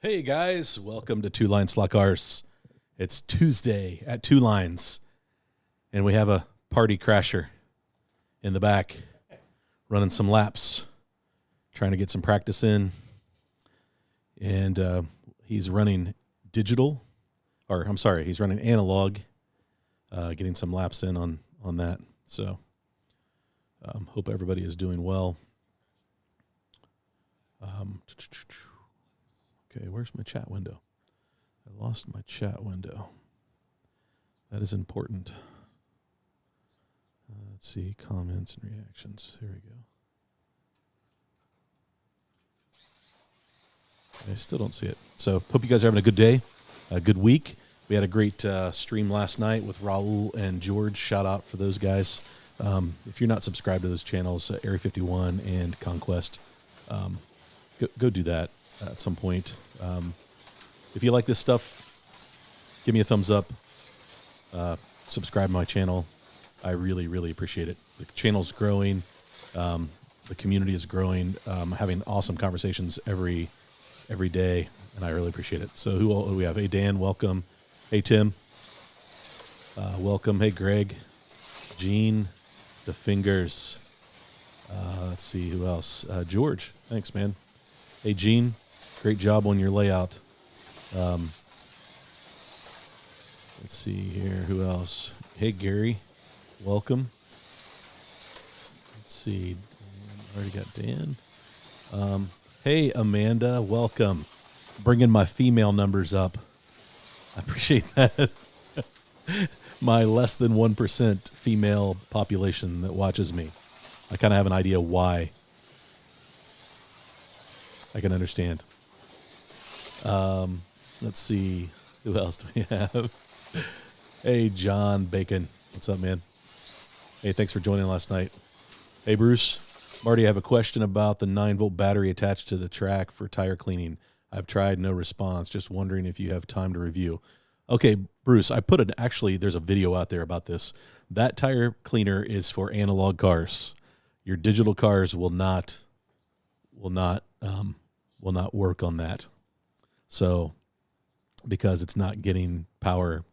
Hey guys, welcome to Two Line Slot Cars. It's Tuesday at Two Lines, and we have a party crasher in the back running some laps, trying to get some practice in. And he's running he's running analog, getting some laps in on that. So hope everybody is doing well. Okay, where's my chat window? I lost my chat window. That is important. Let's see, comments and reactions. Here we go. I still don't see it. So hope you guys are having a good day, a good week. We had a great stream last night with Raul and George. Shout out for those guys. If you're not subscribed to those channels, Area 51 and Conquest, go do that at some point. If you like this stuff, give me a thumbs up. Subscribe to my channel. I really, really appreciate it. The channel's growing. The community is growing. Having awesome conversations every day, and I really appreciate it. So who do we have? Hey, Dan, welcome. Hey, Tim, welcome. Hey, Greg, Gene, the Fingers. Let's see, who else? George, thanks, man. Hey, Gene, great job on your layout. Let's see here, who else? Hey, Gary, welcome. Let's see, already got Dan. Hey, Amanda, welcome. Bringing my female numbers up. I appreciate that. My less than 1% female population that watches me. I kind of have an idea why. I can understand. Let's see. Who else do we have? Hey, John Bacon. What's up, man? Hey, thanks for joining last night. Hey, Bruce. Marty, I have a question about the 9-volt battery attached to the track for tire cleaning. I've tried, no response. Just wondering if you have time to review. Okay, Bruce, there's a video out there about this. That tire cleaner is for analog cars. Your digital cars will not work on that. So, because it's not getting power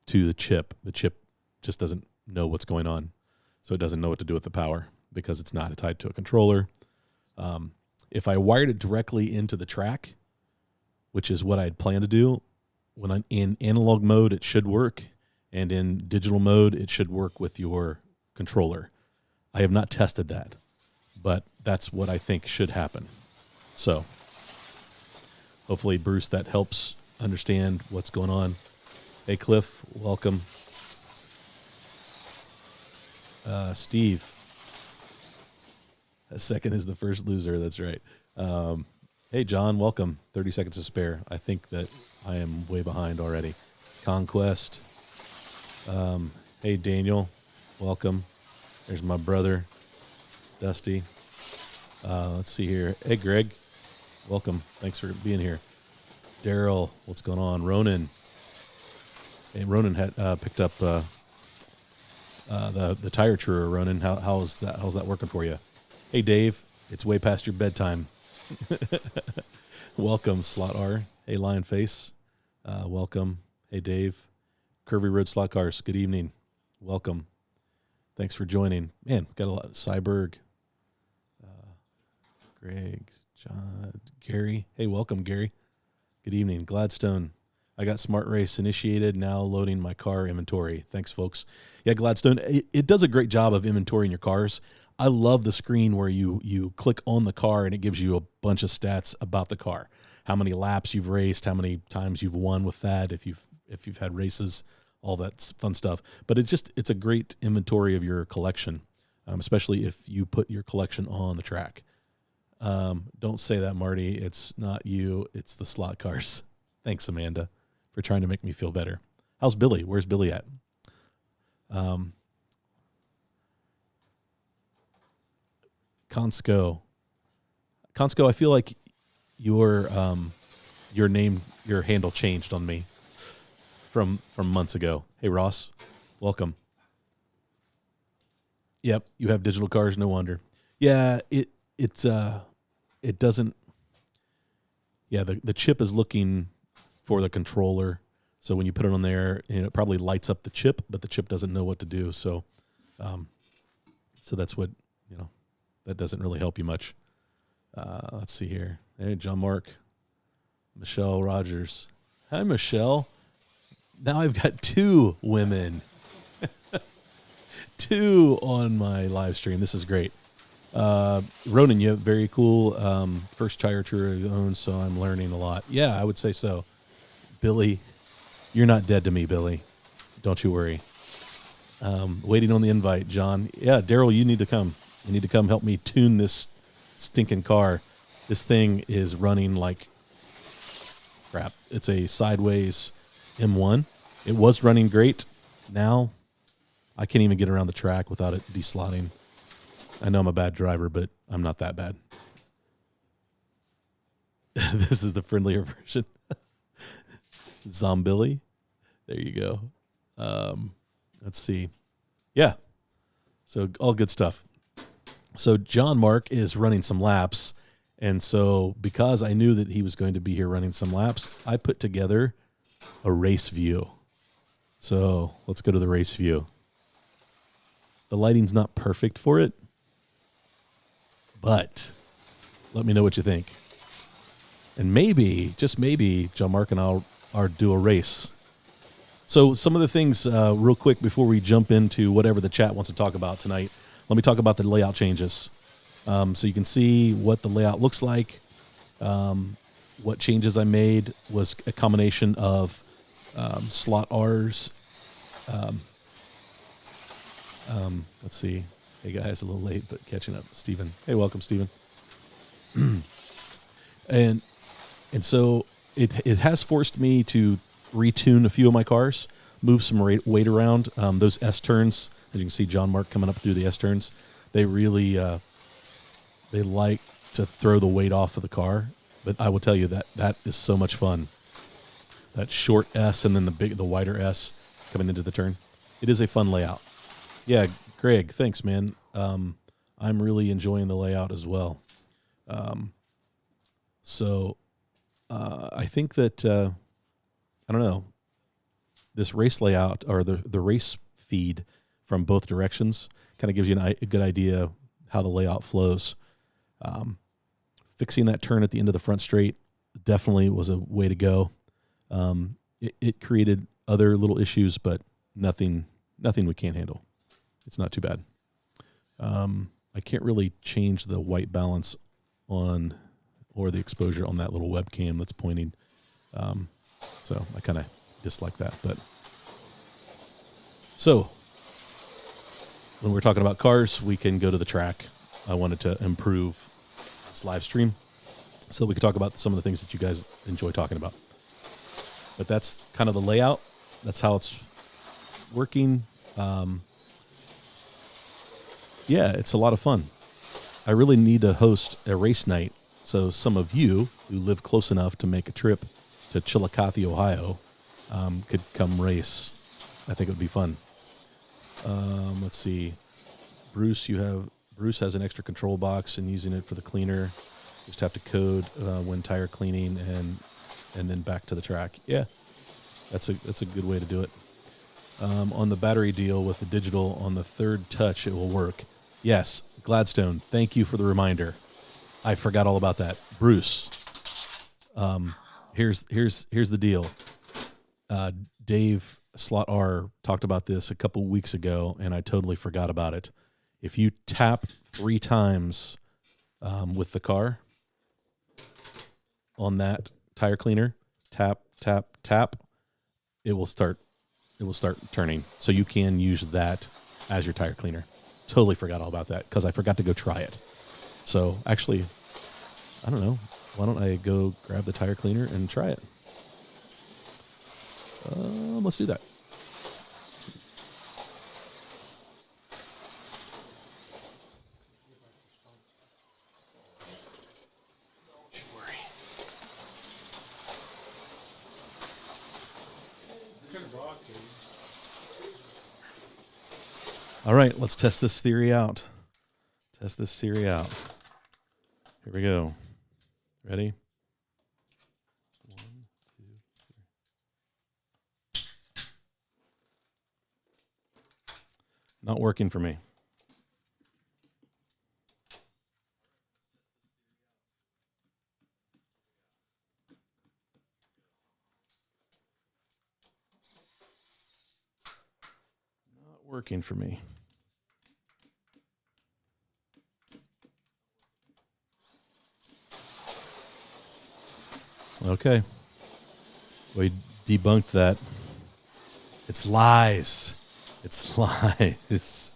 to the chip just doesn't know what's going on. So it doesn't know what to do with the power because it's not tied to a controller. If I wired it directly into the track, which is what I had planned to do, when I'm in analog mode, it should work. And in digital mode, it should work with your controller. I have not tested that, but that's what I think should happen. So hopefully, Bruce, that helps understand what's going on. Hey, Cliff, welcome. Steve, a second is the first loser. That's right. Hey, John, welcome. 30 seconds to spare. I think that I am way behind already. Conquest. Hey, Daniel, welcome. There's my brother, Dusty. Let's see here. Hey, Greg, welcome. Thanks for being here. Daryl, what's going on? Ronan. Hey, Ronan had picked up the tire truer. Ronan, how's that working for you? Hey, Dave, it's way past your bedtime. Welcome, Slot R. Hey, Lion Face, welcome. Hey, Dave, Curvy Road Slot Cars. Good evening. Welcome. Thanks for joining. Man, got a lot. Cyberg, Greg, John, Gary. Hey, welcome, Gary. Good evening. Gladstone. I got Smart Race initiated, now loading my car inventory. Thanks, folks. Yeah, Gladstone, it does a great job of inventorying your cars. I love the screen where you click on the car and it gives you a bunch of stats about the car. How many laps you've raced, how many times you've won with that, if you've had races, all that fun stuff. But it's a great inventory of your collection, especially if you put your collection on the track. Don't say that, Marty. It's not you. It's the slot cars. Thanks, Amanda, for trying to make me feel better. How's Billy? Where's Billy at? Consco, I feel like your handle changed on me from months ago. Hey, Ross, welcome. Yep, you have digital cars, no wonder. Yeah, it doesn't. Yeah, the chip is looking for the controller. So when you put it on there, it probably lights up the chip, but the chip doesn't know what to do. So, so that's what, that doesn't really help you much. Let's see here. Hey, John Mark, Michelle Rogers. Hi, Michelle. Now I've got 2 women. 2 on my live stream. This is great. Ronan, you have very cool first tire tour you own, so I'm learning a lot. Yeah, I would say so. Billy, you're not dead to me, Billy. Don't you worry. Waiting on the invite, John. Yeah, Daryl, you need to come. You need to come help me tune this stinking car. This thing is running like crap. It's a sideways M1. It was running great. Now I can't even get around the track without it deslotting. I know I'm a bad driver, but I'm not that bad. This is the friendlier version. Zombilly. There you go. Let's see. Yeah. So all good stuff. So John Mark is running some laps. And so because I knew that he was going to be here running some laps, I put together a race view. So let's go to the race view. The lighting's not perfect for it, but let me know what you think. And maybe, just maybe, John Mark and I'll do a race. So some of the things real quick before we jump into whatever the chat wants to talk about tonight, let me talk about the layout changes. So you can see what the layout looks like. What changes I made was a combination of slot R's. Let's see. Hey guys, a little late, but catching up. Steven. Hey, welcome, Steven. and so it has forced me to retune a few of my cars, move some weight around. Those S turns, as you can see, John Mark coming up through the S turns. They really they like to throw the weight off of the car. But I will tell you that is so much fun. That short S and then the wider S coming into the turn. It is a fun layout. Yeah, Greg, thanks, man. I'm really enjoying the layout as well. So I think that, I don't know, this race layout or the race feed from both directions kind of gives you a good idea how the layout flows. Fixing that turn at the end of the front straight definitely was a way to go. It created other little issues, but nothing we can't handle. It's not too bad. I can't really change the white balance or the exposure on that little webcam that's pointing. So I kind of dislike that. But so when we're talking about cars, we can go to the track. I wanted to improve this live stream so we could talk about some of the things that you guys enjoy talking about. But that's kind of the layout. That's how it's working. Yeah, it's a lot of fun. I really need to host a race night so some of you who live close enough to make a trip to Chillicothe, Ohio, could come race. I think it would be fun. Let's see. Bruce has an extra control box and using it for the cleaner. Just have to code when tire cleaning and then back to the track. Yeah, that's a good way to do it. On the battery deal with the digital on the third touch, it will work. Yes, Gladstone, thank you for the reminder. I forgot all about that. Bruce, here's the deal. Dave Slot R talked about this a couple weeks ago, and I totally forgot about it. If you tap 3 times with the car on that tire cleaner, tap, tap, tap, it will start turning. So you can use that as your tire cleaner. Totally forgot all about that because I forgot to go try it. So actually, I don't know. Why don't I go grab the tire cleaner and try it? Let's do that. All right, let's test this theory out. Here we go. Ready? Not working for me. Not working for me. Okay. We debunked that. It's lies. It's lies.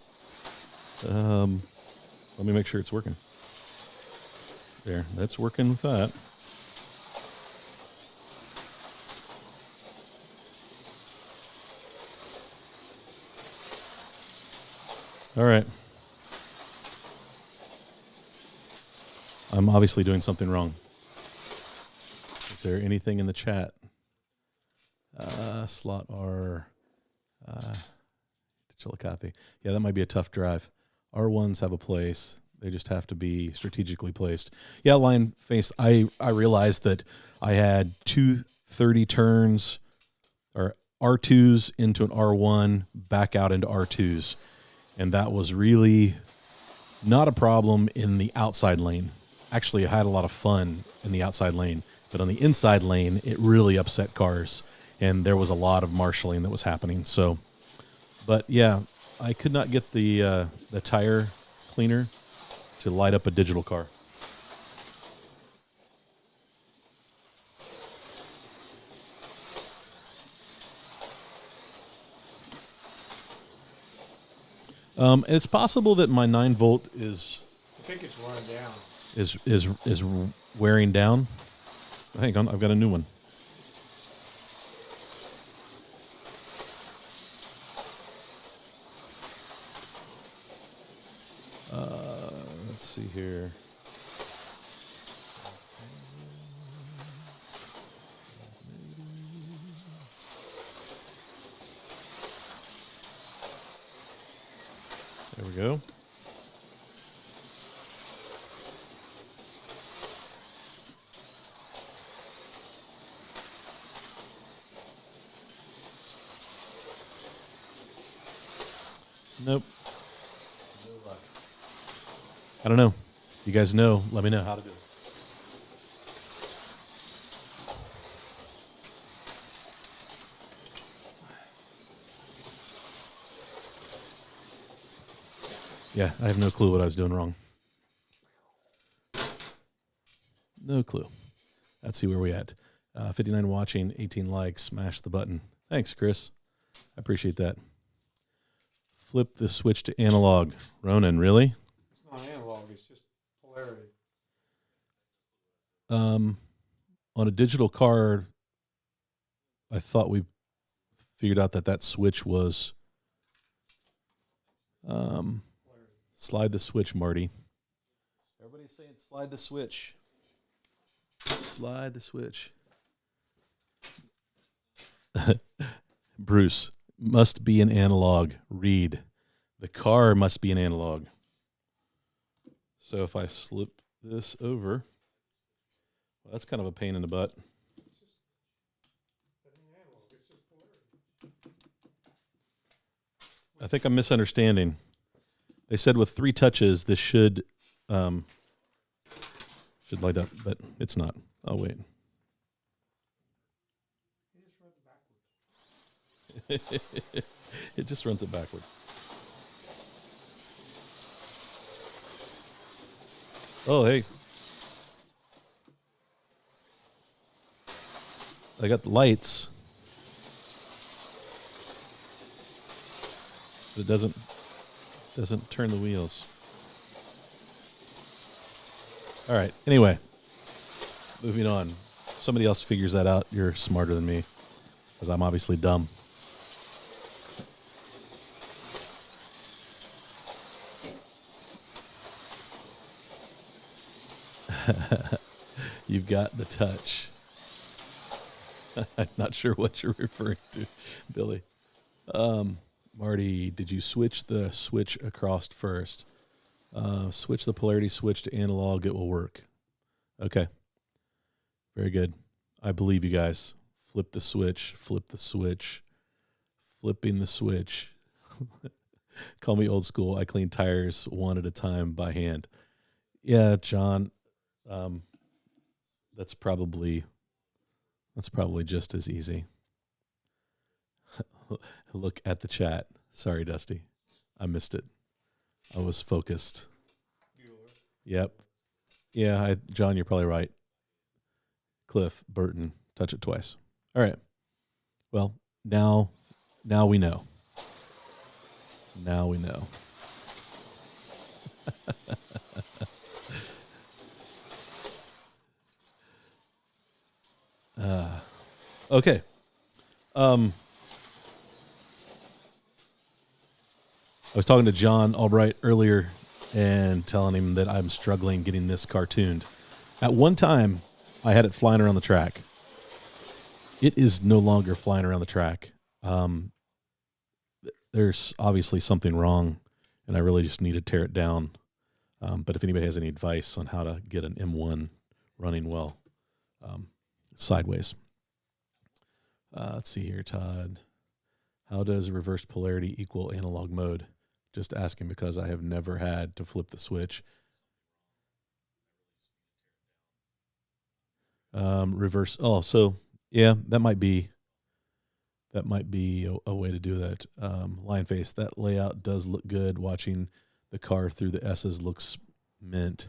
Let me make sure it's working. There, that's working with that. All right. I'm obviously doing something wrong. Is there anything in the chat? Slot R. Chillicothe. Yeah, that might be a tough drive. R1s have a place. They just have to be strategically placed. Yeah, line face. I realized that I had 230 turns or R2s into an R1, back out into R2s. And that was really not a problem in the outside lane. Actually, I had a lot of fun in the outside lane. But on the inside lane, it really upset cars. And there was a lot of marshalling that was happening. So, but yeah, I could not get the tire cleaner to light up a digital car. It's possible that my 9-volt is. I think it's worn down. Is wearing down. Hang on, I've got a new one. Let's see here. There we go. Nope. No luck. I don't know. You guys know. Let me know how to do it. Yeah, I have no clue what I was doing wrong. No clue. Let's see where we at. 59 watching, 18 likes. Smash the button. Thanks, Chris. I appreciate that. Flip the switch to analog. Ronan, really? It's not analog. It's just polarity. On a digital car, I thought we figured out that switch was slide the switch, Marty. Everybody's saying slide the switch. Slide the switch. Bruce, must be an analog. Read. The car must be an analog. So if I slip this over, well, that's kind of a pain in the butt. I think I'm misunderstanding. They said with 3 touches, this should light up, but it's not. Oh, wait. It just runs it backwards. Oh, hey. I got the lights. But it doesn't turn the wheels. All right. Anyway, moving on. If somebody else figures that out, you're smarter than me, because I'm obviously dumb. You've got the touch. I'm not sure what you're referring to, Billy. Marty, did you switch the switch across first? Switch the polarity switch to analog. It will work. Okay. Very good. I believe you guys. Flip the switch. Flip the switch. Flipping the switch. Call me old school. I clean tires one at a time by hand. Yeah, John. That's probably just as easy. Look at the chat. Sorry, Dusty. I missed it. I was focused. Yep. Yeah, John, you're probably right. Cliff Burton, touch it twice. All right. Well, now we know. Now we know. Okay. I was talking to John Albright earlier and telling him that I'm struggling getting this car tuned. At one time, I had it flying around the track. It is no longer flying around the track. There's obviously something wrong, and I really just need to tear it down. But if anybody has any advice on how to get an M1 running well, sideways. Let's see here, Todd. How does reverse polarity equal analog mode? Just asking because I have never had to flip the switch. Reverse. Oh, so yeah, that might be a way to do that. Lion face, that layout does look good. Watching the car through the S's looks mint.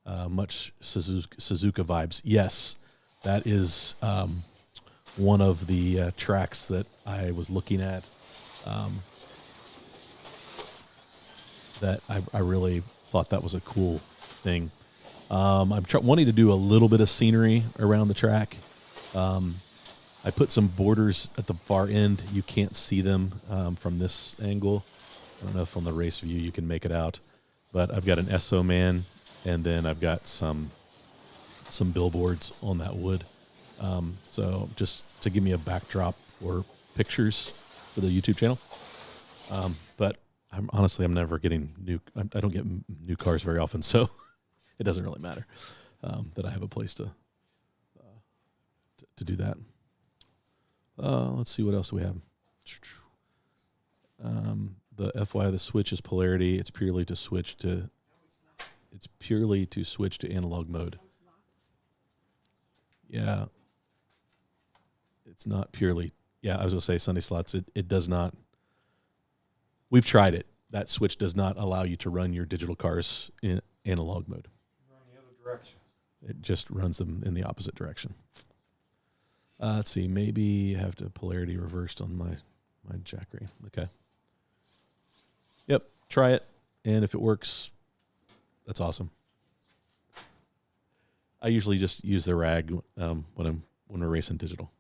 Much Suzuka vibes. Yes, that is one of the tracks that I was looking at. That I really thought that was a cool thing. I'm wanting to do a little bit of scenery around the track. I put some borders at the far end. You can't see them from this angle. I don't know if on the race view you can make it out, but I've got an SO man, and then I've got some billboards on that wood. So just to give me a backdrop for pictures for the YouTube channel. But I'm never getting I don't get new cars very often, so it doesn't really matter that I have a place to do that. Let's see, what else do we have? The FYI, the switch is polarity. It's purely to switch to analog mode. Yeah. It's not purely. Yeah, I was going to say Sunday slots. It does not. We've tried it. That switch does not allow you to run your digital cars in analog mode. Run the other direction. It just runs them in the opposite direction. Let's see. Maybe have to polarity reversed on my Jackery. Okay. Yep. Try it, and if it works, that's awesome. I usually just use the rag when we're racing digital.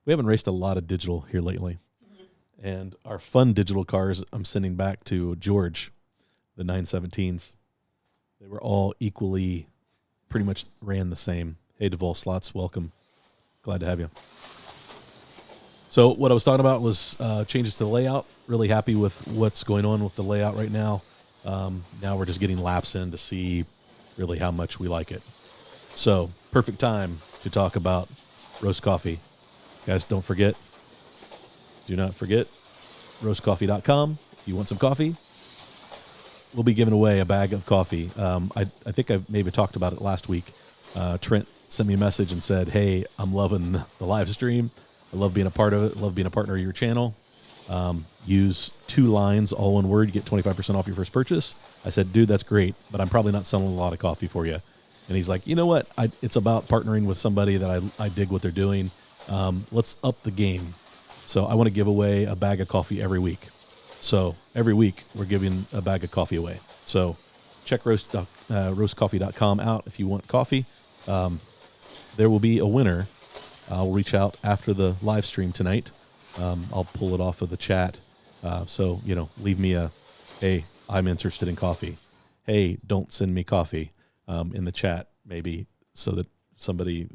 We haven't raced a lot of digital here lately. And our fun digital cars, I'm sending back to George, the 917s. They were all equally, pretty much ran the same. Hey, Duvall Slots, welcome. Glad to have you. So what I was talking about was changes to the layout. Really happy with what's going on with the layout right now. Now we're just getting laps in to see really how much we like it. So perfect time to talk about roast coffee. Guys, don't forget. Do not forget, roastcoffee.com. If you want some coffee, we'll be giving away a bag of coffee. I think I maybe talked about it last week. Trent sent me a message and said, hey, I'm loving the live stream. I love being a part of it. Love being a partner of your channel. Use 2 lines, all one word. You get 25% off your first purchase. I said, dude, that's great, but I'm probably not selling a lot of coffee for you. And he's like, you know what? It's about partnering with somebody that I dig what they're doing. Let's up the game. So I want to give away a bag of coffee every week. So every week we're giving a bag of coffee away. So check roastcoffee.com out if you want coffee. There will be a winner. I'll reach out after the live stream tonight. I'll pull it off of the chat. So, leave me a, hey, I'm interested in coffee. Hey, don't send me coffee in the chat, maybe, so that somebody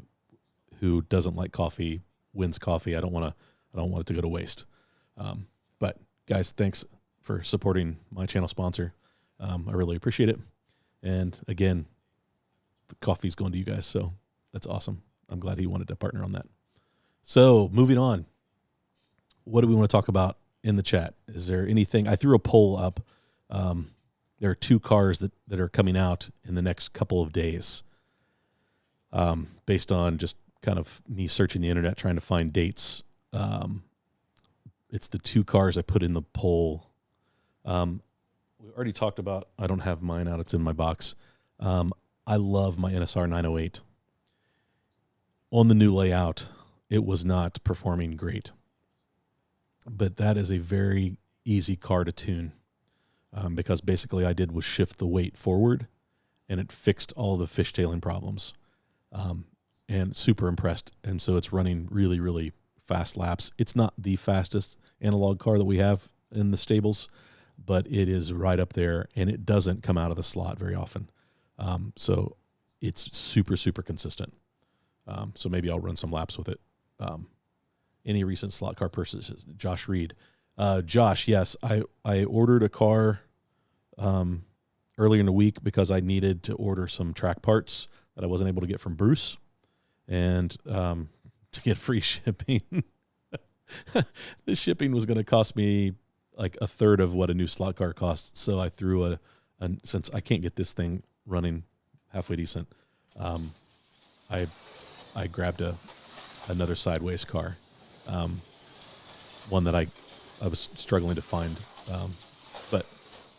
who doesn't like coffee wins coffee. I don't want it to go to waste. But guys, thanks for supporting my channel sponsor. I really appreciate it. And again, the coffee's going to you guys, so that's awesome. I'm glad he wanted to partner on that. So moving on, what do we want to talk about in the chat. Is there anything? I threw a poll up. There are 2 cars that are coming out in the next couple of days, based on just kind of me searching the internet trying to find dates. It's the 2 cars I put in the poll. We already talked about. I don't have mine out. It's in my box. I love my NSR 908. On the new layout, it was not performing great, but that is a very easy car to tune, because basically I did was shift the weight forward, and it fixed all the fishtailing problems, and super impressed. And so it's running really, really fast laps. It's not the fastest analog car that we have in the stables, but it is right up there, and it doesn't come out of the slot very often. So it's super, super consistent. So maybe I'll run some laps with it. Any recent slot car purchases? Josh Reed. Josh, yes, I ordered a car earlier in the week because I needed to order some track parts that I wasn't able to get from Bruce, and to get free shipping. The shipping was going to cost me like a third of what a new slot car costs. So I threw since I can't get this thing running halfway decent, I grabbed another sideways car, one that I was struggling to find, but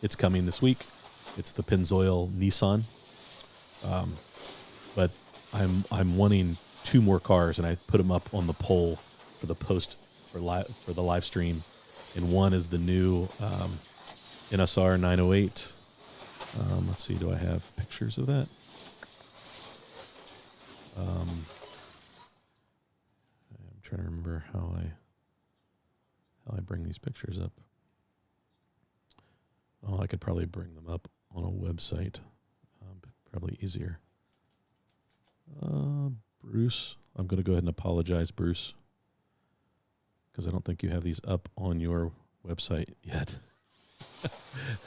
it's coming this week. It's the Pennzoil Nissan, but I'm wanting 2 more cars, and I put them up on the poll for the post for the live stream, and one is the new NSR 908. Let's see, do I have pictures of that? I'm trying to remember how I bring these pictures up. Oh, I could probably bring them up on a website. Probably easier. Bruce, I'm going to go ahead and apologize, Bruce, because I don't think you have these up on your website yet.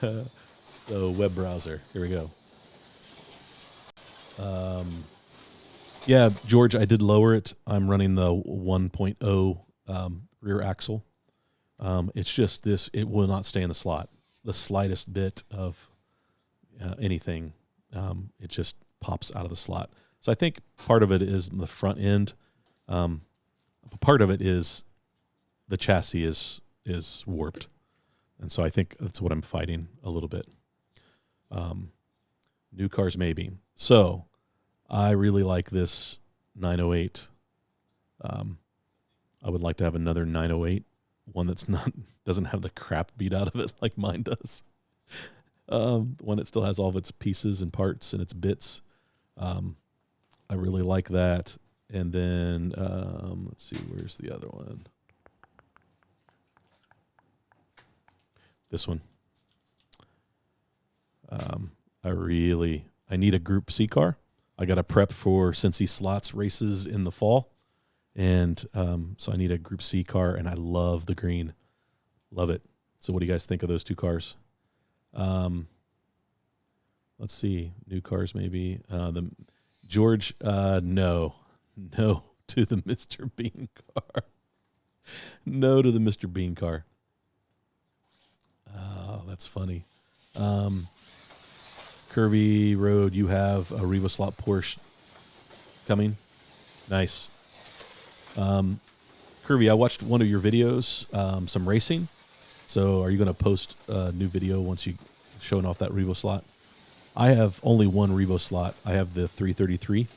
So web browser, here we go. Yeah, George, I did lower it. I'm running the 1.0 rear axle. It's just this, it will not stay in the slot. The slightest bit of anything, it just pops out of the slot. So I think part of it is the front end. Part of it is the chassis is warped. And so I think that's what I'm fighting a little bit. New cars maybe. So I really like this 908. I would like to have another 908, one that's doesn't have the crap beat out of it like mine does. One that still has all of its pieces and parts and its bits. I really like that. And then let's see, where's the other one? This one. I need a Group C car. I got to prep for Cincy Slots races in the fall. And so I need a Group C car, and I love the green. Love it. So what do you guys think of those 2 cars? Let's see. New cars maybe. George, no to the Mr. Bean car. No to the Mr. Bean car. Oh, that's funny. Curvy Road, you have a Revo Slot Porsche coming. Nice. Curvy, I watched one of your videos, some racing. So are you going to post a new video once you showing off that Revo slot? I have only one Revo slot. I have the 333,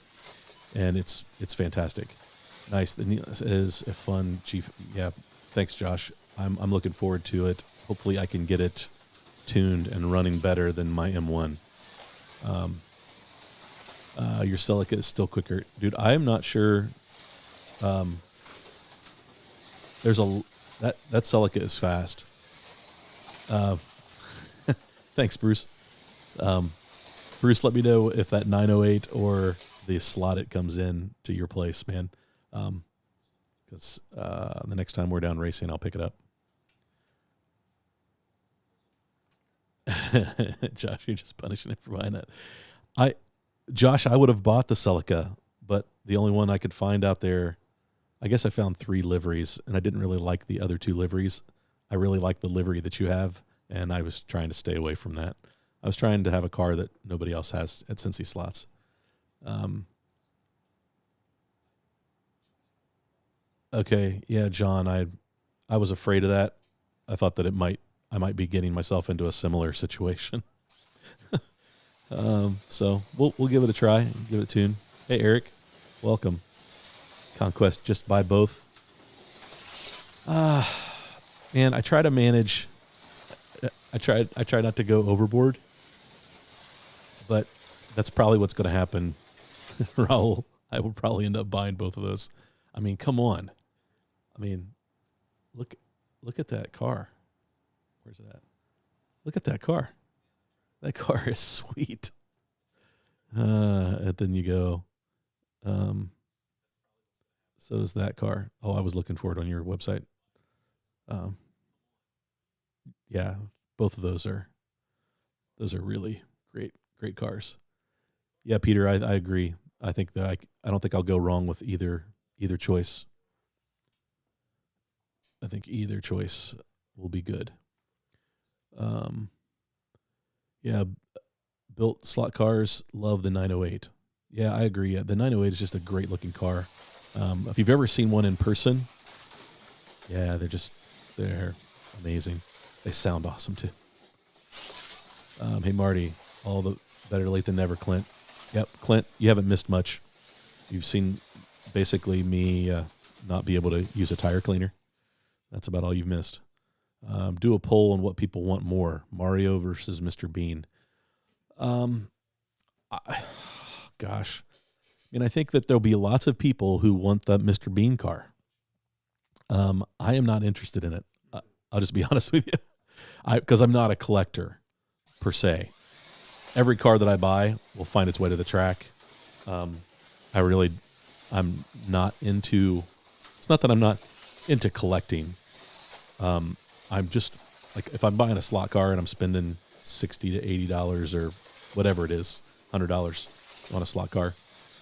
and it's fantastic. Nice. It is a fun Chief. Yeah. Thanks, Josh. I'm looking forward to it. Hopefully I can get it tuned and running better than my M1. Your Celica is still quicker. Dude, I am not sure. There's that Celica is fast. Thanks, Bruce. Bruce, let me know if that 908 or the Slot It comes in to your place, man. Because the next time we're down racing, I'll pick it up. Josh, you're just punishing it for buying that. Josh, I would have bought the Celica, but the only one I could find out there, I guess I found 3 liveries, and I didn't really like the other 2 liveries. I really like the livery that you have, and I was trying to stay away from that. I was trying to have a car that nobody else has at Cincy Slots. Okay, yeah, John, I was afraid of that. I thought that I might be getting myself into a similar situation. So we'll give it a try, give it a tune. Hey, Eric, welcome. Conquest, just buy both. Man, I try to manage. I try not to go overboard, but that's probably what's going to happen. Raul, I will probably end up buying both of those. I mean, come on. I mean, look at that car. Where's it at? Look at that car. That car is sweet. And then you go, so is that car. Oh, I was looking for it on your website. Yeah, both of those are really great cars. Yeah, Peter, I agree. I think that I don't think I'll go wrong with either choice. I think either choice will be good. Yeah, built slot cars, love the 908. Yeah, I agree. Yeah, the 908 is just a great looking car. If you've ever seen one in person, yeah, they're amazing. They sound awesome too. Hey, Marty, all the better late than never, Clint. Yep, Clint, you haven't missed much. You've seen basically me not be able to use a tire cleaner. That's about all you've missed. Do a poll on what people want more, Mario versus Mr. Bean. Gosh. I mean, I think that there'll be lots of people who want the Mr. Bean car. I am not interested in it. I'll just be honest with you. Because I'm not a collector, per se. Every car that I buy will find its way to the track. I'm not into... It's not that I'm not into collecting. I'm just... Like, if I'm buying a slot car and I'm spending $60 to $80 or whatever it is, $100 on a slot car,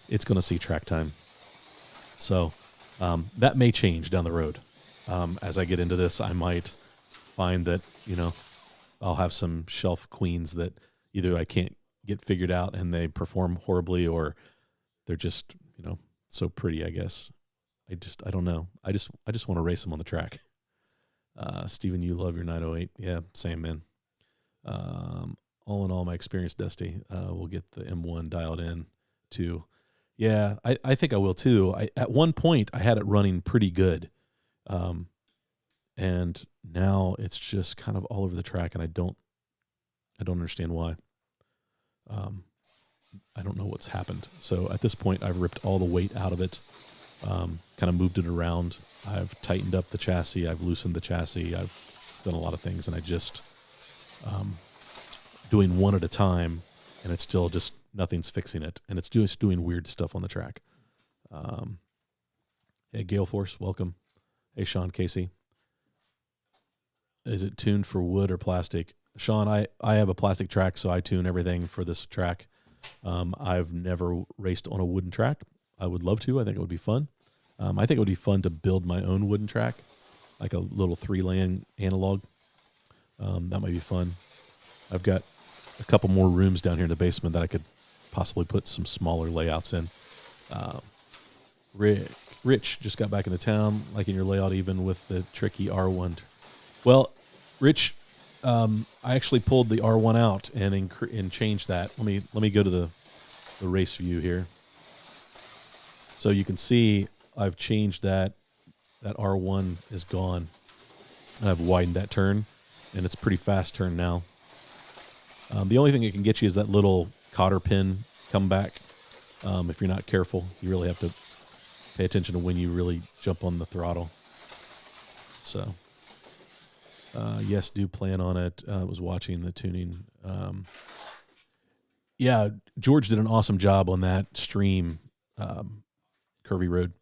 it's going to see track time. So that may change down the road. As I get into this, I might find that, I'll have some shelf queens that either I can't get figured out and they perform horribly, or they're just, so pretty, I guess. I don't know. I just want to race them on the track. Steven, you love your 908. Yeah, same, man. All in all, my experience, Dusty, will get the M1 dialed in too. Yeah, I think I will too. At one point, I had it running pretty good. And now it's just kind of all over the track, and I don't understand why. I don't know what's happened. So at this point, I've ripped all the weight out of it, kind of moved it around. I've tightened up the chassis. I've loosened the chassis. I've done a lot of things, and I just doing one at a time, and it's still just nothing's fixing it, and it's just doing weird stuff on the track. Hey, Gale Force, welcome. Hey, Sean Casey. Is it tuned for wood or plastic? Sean, I have a plastic track, so I tune everything for this track. I've never raced on a wooden track. I would love to. I think it would be fun. I think it would be fun to build my own wooden track, like a little 3-lane analog. That might be fun. I've got a couple more rooms down here in the basement that I could possibly put some smaller layouts in. Rich just got back into town, liking your layout even with the tricky R1. Well, Rich, I actually pulled the R1 out and changed that. Let me go to the race view here. So you can see I've changed that. That R1 is gone. And I've widened that turn, and it's a pretty fast turn now. The only thing that can get you is that little cotter pin come back. If you're not careful, you really have to pay attention to when you really jump on the throttle. So, yes, do plan on it. I was watching the tuning. Yeah, George did an awesome job on that stream, Curvy Road,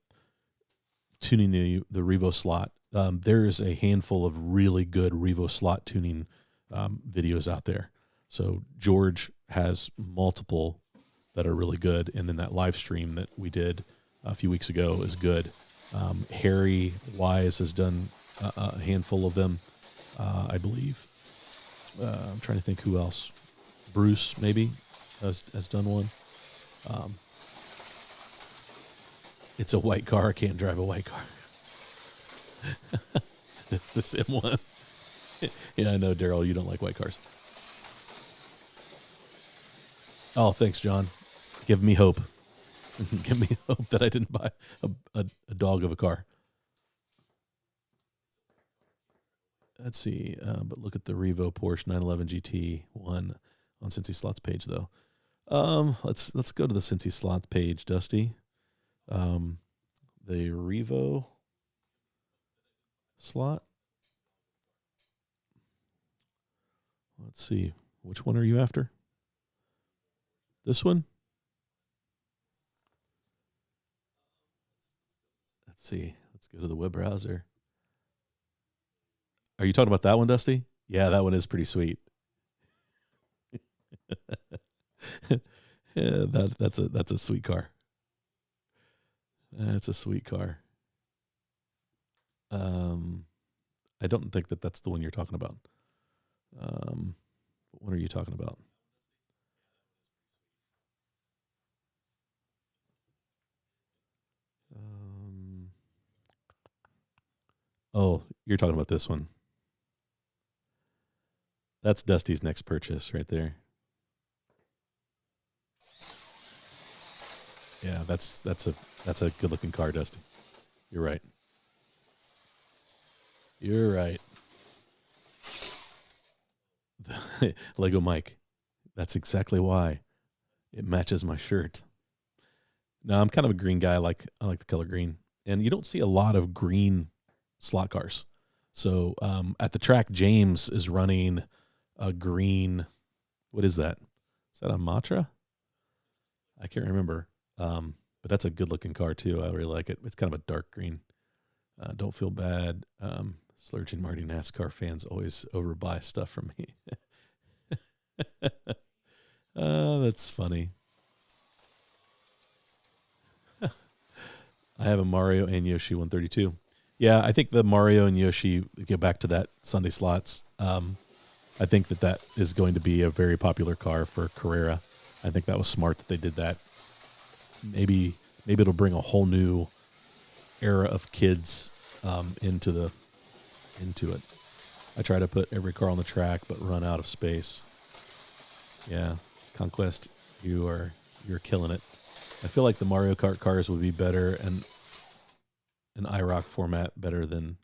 tuning the Revo slot. There is a handful of really good Revo slot tuning videos out there. So George has multiple that are really good, and then that live stream that we did a few weeks ago is good. Harry Wise has done a handful of them. I believe. I'm trying to think who else. Bruce, maybe, has done one. It's a white car. I can't drive a white car. It's this M1. Yeah, I know, Daryl, you don't like white cars. Oh, thanks, John. Give me hope. Give me hope that I didn't buy a dog of a car. Let's see. But look at the Revo Porsche 911 GT1 on Cincy Slots page, though. Let's go to the Cincy Slots page, Dusty. The Revo slot. Let's see. Which one are you after? This one? Let's see. Let's go to the web browser. Are you talking about that one, Dusty? Yeah, that one is pretty sweet. Yeah, that's a sweet car. That's a sweet car. I don't think that's the one you're talking about. What are you talking about? Oh, you're talking about this one. That's Dusty's next purchase right there. Yeah, that's a good looking car, Dusty. You're right. You're right. Lego Mike. That's exactly why. It matches my shirt. No, I'm kind of a green guy. I like the color green. And you don't see a lot of green slot cars. So at the track, James is running a green. What is that? Is that a Matra? I can't remember. But that's a good looking car too. I really like it. It's kind of a dark green. Don't feel bad. Slurge and Marty NASCAR fans always overbuy stuff from me. Oh, that's funny. I have a Mario and Yoshi 132. Yeah, I think the Mario and Yoshi, get back to that Sunday slots. I think that is going to be a very popular car for Carrera. I think that was smart that they did that. Maybe it'll bring a whole new era of kids into it. I try to put every car on the track, but run out of space. Yeah, Conquest, you're killing it. I feel like the Mario Kart cars would be better and an IROC format better than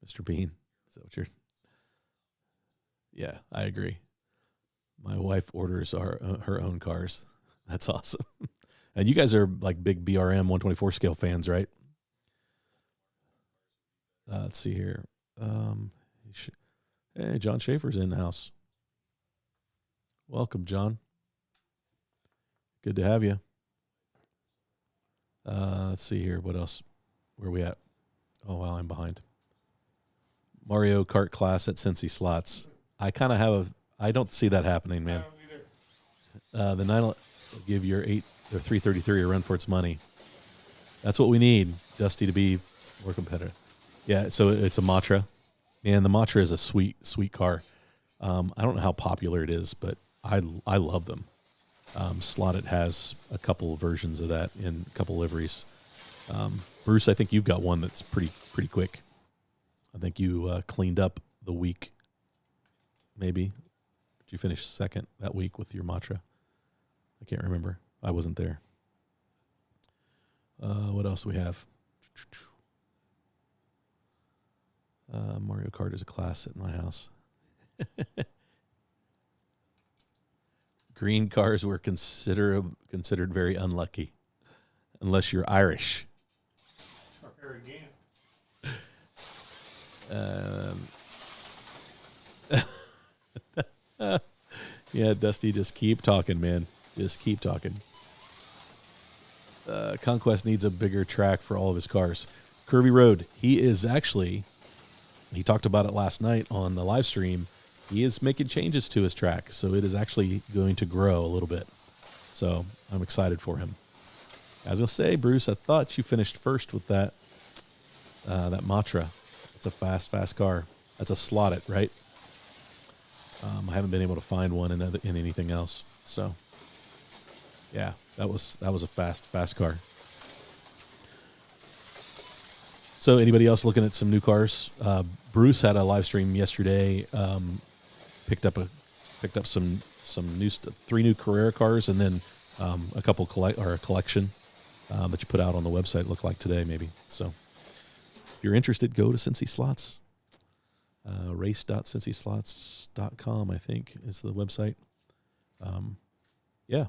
Mr. Bean. Is that what you're? Yeah, I agree. My wife orders her own cars. That's awesome. And you guys are like big BRM 124 scale fans, right? Let's see here. Hey, John Schaefer's in the house. Welcome, John. Good to have you. Let's see here. What else? Where are we at? Oh, wow, I'm behind. Mario Kart class at Cincy Slots. I kind of I don't see that happening, man. The 9 will give your 333 a run for its money. That's what we need, Dusty, to be more competitive. Yeah, so it's a Matra. And the Matra is a sweet, sweet car. I don't know how popular it is, but I love them. Slot It has a couple of versions of that in a couple liveries. Bruce, I think you've got one that's pretty quick. I think you cleaned up the week, maybe. Did you finish second that week with your Matra? I can't remember. I wasn't there. What else do we have? Mario Kart is a class at my house. Green cars were considered very unlucky, unless you're Irish. Or again. Yeah, Dusty, just keep talking, man. Just keep talking. Conquest needs a bigger track for all of his cars. Curvy Road. He talked about it last night on the live stream. He is making changes to his track, so it is actually going to grow a little bit. So I'm excited for him. I was going to say, Bruce, I thought you finished first with that Matra. It's a fast car. That's a Slot It, right? I haven't been able to find one in anything else. So, yeah, that was a fast car. So, anybody else looking at some new cars? Bruce had a live stream yesterday. Picked up some new 3 new Carrera cars, and then a couple a collection that you put out on the website. Looked like today, maybe. So, if you're interested, go to Cincy Slots. Race.cincyslots.com, I think, is the website. Yeah,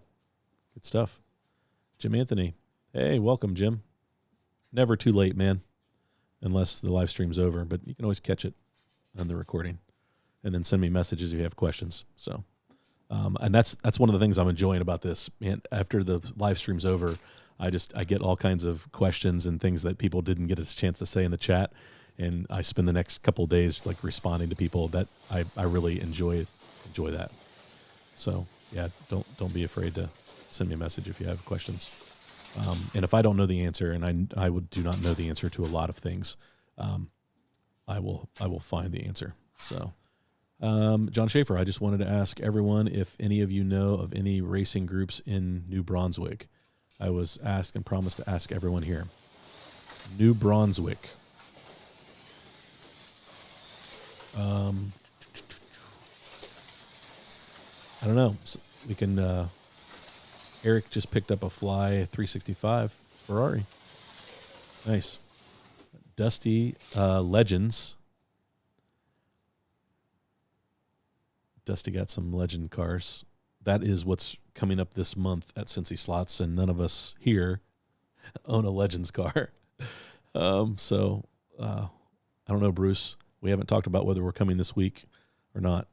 good stuff. Jim Anthony. Hey, welcome, Jim. Never too late, man, unless the live stream's over, but you can always catch it on the recording and then send me messages if you have questions. So, and that's one of the things I'm enjoying about this. Man, after the live stream's over, I get all kinds of questions and things that people didn't get a chance to say in the chat. And I spend the next couple of days like responding to people that I really enjoy that. So yeah, don't be afraid to send me a message if you have questions. And if I don't know the answer, and I do not know the answer to a lot of things, I will find the answer. So John Schaefer, I just wanted to ask everyone if any of you know of any racing groups in New Brunswick. I was asked and promised to ask everyone here. New Brunswick. I don't know. We can. Eric just picked up a Fly 365 Ferrari. Nice. Dusty Legends. Dusty got some Legend cars. That is what's coming up this month at Cincy Slots, and none of us here own a Legends car. So I don't know, Bruce. We haven't talked about whether we're coming this week or not.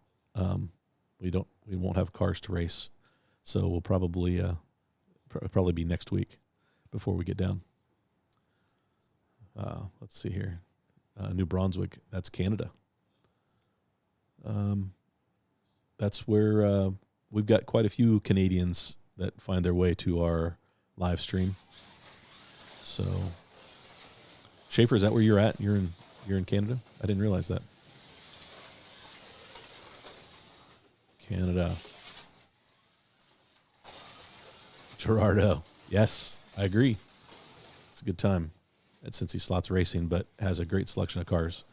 We won't have cars to race, so we'll probably be next week before we get down. Let's see here, New Brunswick. That's Canada. That's where we've got quite a few Canadians that find their way to our live stream. So, Schaefer, is that where you're at? You're in Canada? I didn't realize that. Canada. Gerardo. Yes, I agree. It's a good time at Cincy Slots Racing, but has a great selection of cars.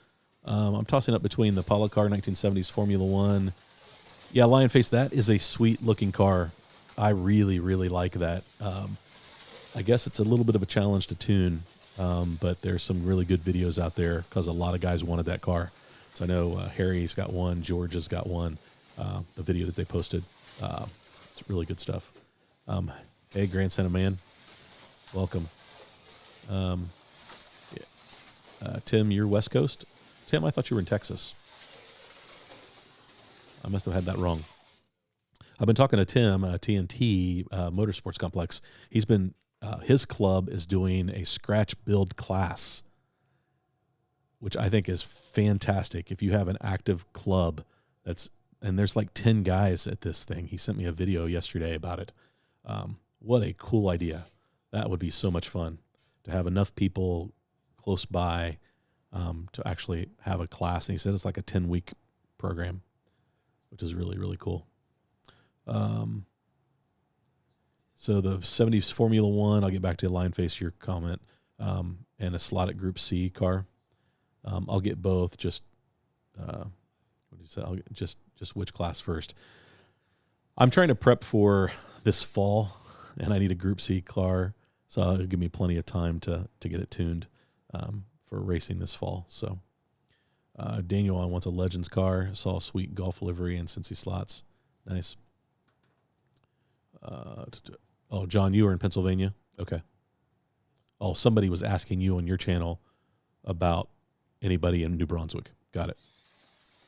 I'm tossing up between the Polo car 1970s Formula One. Yeah, Lion Face, that is a sweet-looking car. I really, really like that. I guess it's a little bit of a challenge to tune, but there's some really good videos out there because a lot of guys wanted that car. So I know Harry's got one, George has got one, the video that they posted. It's really good stuff. Hey, Grandson of Man, welcome. Tim, you're West Coast? Tim, I thought you were in Texas. I must have had that wrong. I've been talking to Tim, TNT Motorsports Complex. He's been, his club is doing a scratch build class, which I think is fantastic. If you have an active club and there's like 10 guys at this thing. He sent me a video yesterday about it. What a cool idea. That would be so much fun to have enough people close by to actually have a class. And he said it's like a 10-week program, which is really, really cool. So the 70s Formula One, I'll get back to Line Face, your comment, and a Slot It Group C car. I'll get both. Just what did you say? I'll get just which class first. I'm trying to prep for this fall, and I need a Group C car, so it'll give me plenty of time to get it tuned for racing this fall. So Daniel wants a Legends car. Saw a sweet Golf livery and Cincy Slots. Nice. John, you are in Pennsylvania? Okay. Oh, somebody was asking you on your channel about anybody in New Brunswick. Got it.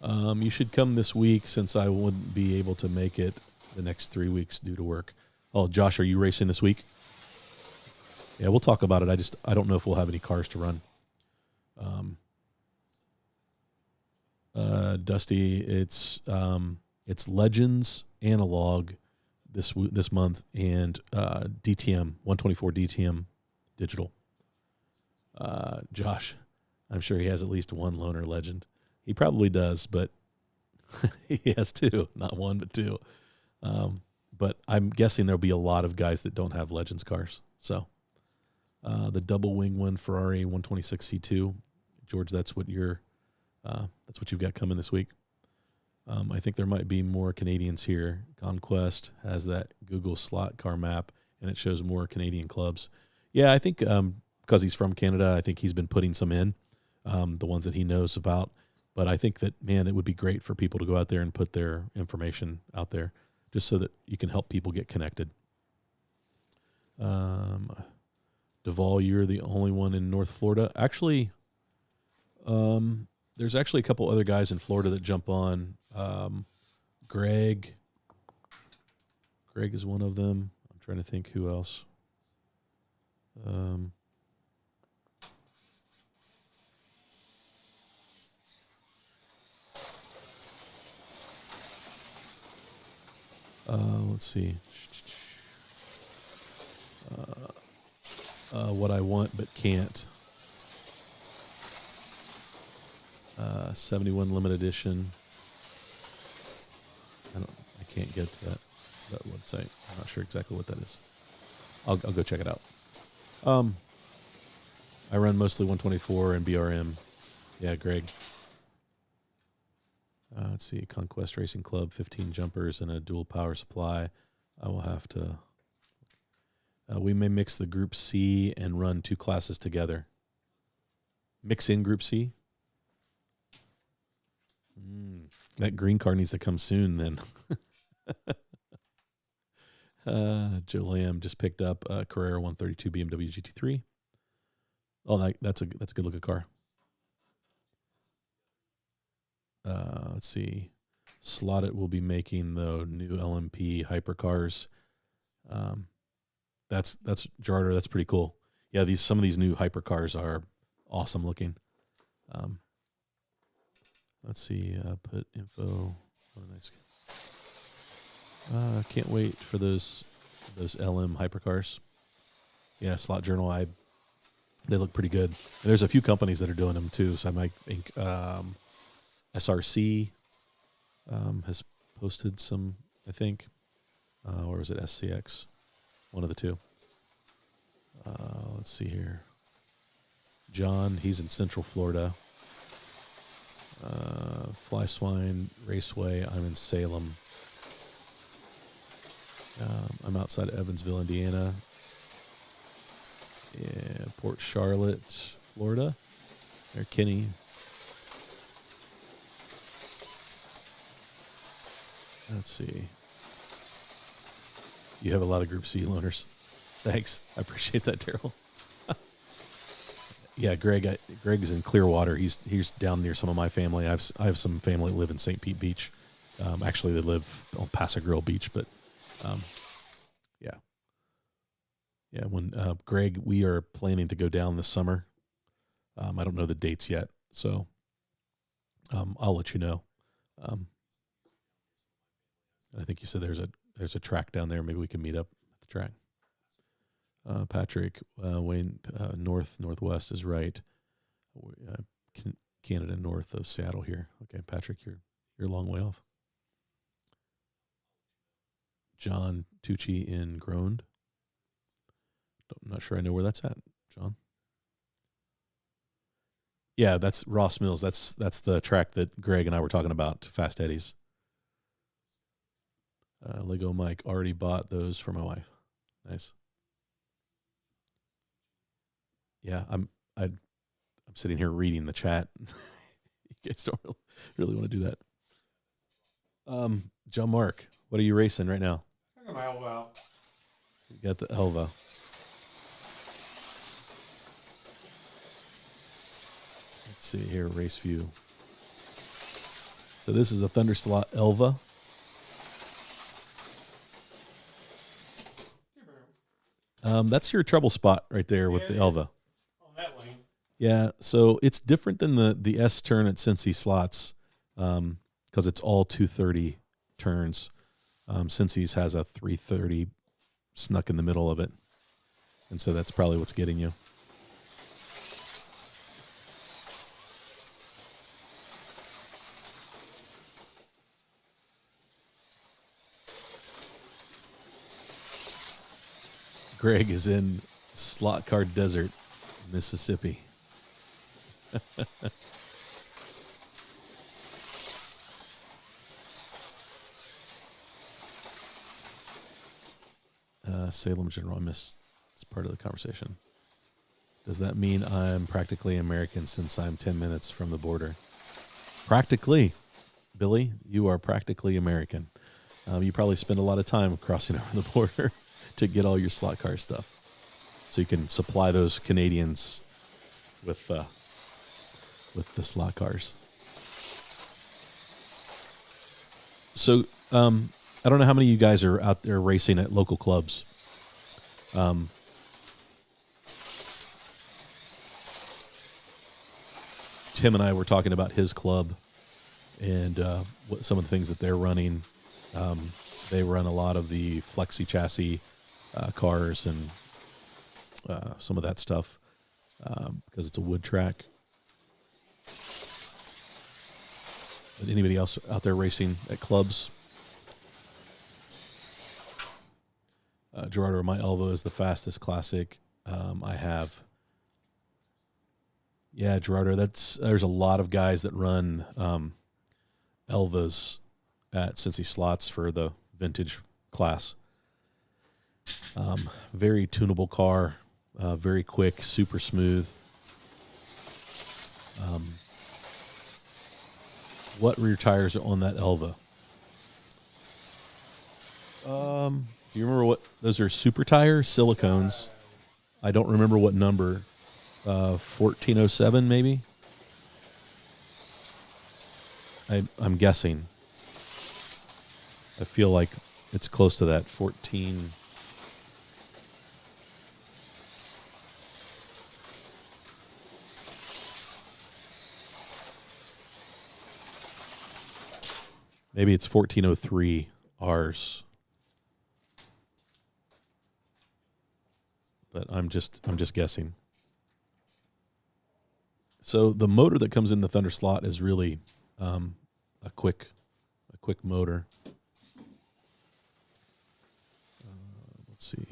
You should come this week since I wouldn't be able to make it the next 3 weeks due to work. Oh, Josh, are you racing this week? Yeah, we'll talk about it. I don't know if we'll have any cars to run. Dusty, it's Legends Analog this month and DTM 124 DTM digital. Josh, I'm sure he has at least one loaner Legend. He probably does, but he has two, not one, but two. But I'm guessing there'll be a lot of guys that don't have Legends cars. So the double wing one, Ferrari 126 C2, George, that's what you've got coming this week. I think there might be more Canadians here. Conquest has that Google slot car map, and it shows more Canadian clubs. Yeah, I think because he's from Canada, I think he's been putting some in, the ones that he knows about. But I think that, man, it would be great for people to go out there and put their information out there just so that you can help people get connected. Duvall, you're the only one in North Florida. Actually, there's actually a couple other guys in Florida that jump on. Greg is one of them. I'm trying to think who else. Let's see. What I want but can't. 71 limited edition. I can't get to that website. I'm not sure exactly what that is. I'll go check it out. I run mostly 124 and BRM. Yeah, Greg. Let's see. Conquest Racing Club, 15 jumpers and a dual power supply. I will have to. We may mix the Group C and run two classes together. Mix in Group C. That green car needs to come soon then. Joe Lamb just picked up a Carrera 132 BMW GT3. Oh, that's a good looking car. Let's see. Slot It will be making the new LMP hypercars. That's Jarder. That's pretty cool. Yeah, some of these new hypercars are awesome looking. Let's see. Put info. What a nice. Can't wait for those LM hypercars. Yeah, Slot Journal. They look pretty good. And there's a few companies that are doing them too. So I might think SRC has posted some. I think. Or was it SCX? One of the two. Let's see here. John, he's in Central Florida. Fly Swine Raceway, I'm in Salem. I'm outside of Evansville, Indiana. Yeah, Port Charlotte, Florida. There, Kenny. Let's see. You have a lot of Group C loaners. Thanks. I appreciate that, Daryl. Yeah, Greg is in Clearwater. He's down near some of my family. I have some family that live in St. Pete Beach. Actually, they live on Paso Grill Beach, but yeah. Yeah, when Greg, we are planning to go down this summer. I don't know the dates yet, so I'll let you know. I think you said there's a track down there. Maybe we can meet up at the track. Patrick, Wayne, northwest is right. Canada north of Seattle here. Okay, Patrick, you're a long way off. John Tucci in Gronde. I'm not sure I know where that's at, John. Yeah, that's Ross Mills. That's the track that Greg and I were talking about, Fast Eddie's. Lego Mike, already bought those for my wife. Nice. Yeah, I'm sitting here reading the chat. You guys don't really want to do that. John Mark, what are you racing right now? I got my Elva out. You got the Elva. Let's see here, race view. So this is a Thunderslot Elva. That's your trouble spot right there with the Elva. On that lane. Yeah, so it's different than the S turn at Cincy slots because it's all 230 turns. Cincy's has a 330 snuck in the middle of it, and so that's probably what's getting you. Greg is in Slot Car Desert, Mississippi. Salem General, I missed this part of the conversation. Does that mean I'm practically American since I'm 10 minutes from the border? Practically, Billy, you are practically American. You probably spend a lot of time crossing over the border to get all your slot car stuff, so you can supply those Canadians with the slot cars. So I don't know how many of you guys are out there racing at local clubs. Tim and I were talking about his club and what some of the things that they're running. They run a lot of the flexi chassis cars and some of that stuff because it's a wood track. But anybody else out there racing at clubs? Gerardo, my Elva is the fastest classic I have. Yeah, Gerardo, there's a lot of guys that run Elvas at Cincy Slots for the vintage class. Very tunable car, very quick, super smooth. What rear tires are on that Elva? Do you remember what those are? Super tire silicones. I don't remember what number. 1407 maybe. I'm guessing. I feel like it's close to that 14. Maybe it's 1403 R's. But I'm just guessing. So the motor that comes in the Thunder slot is really a quick motor. Let's see.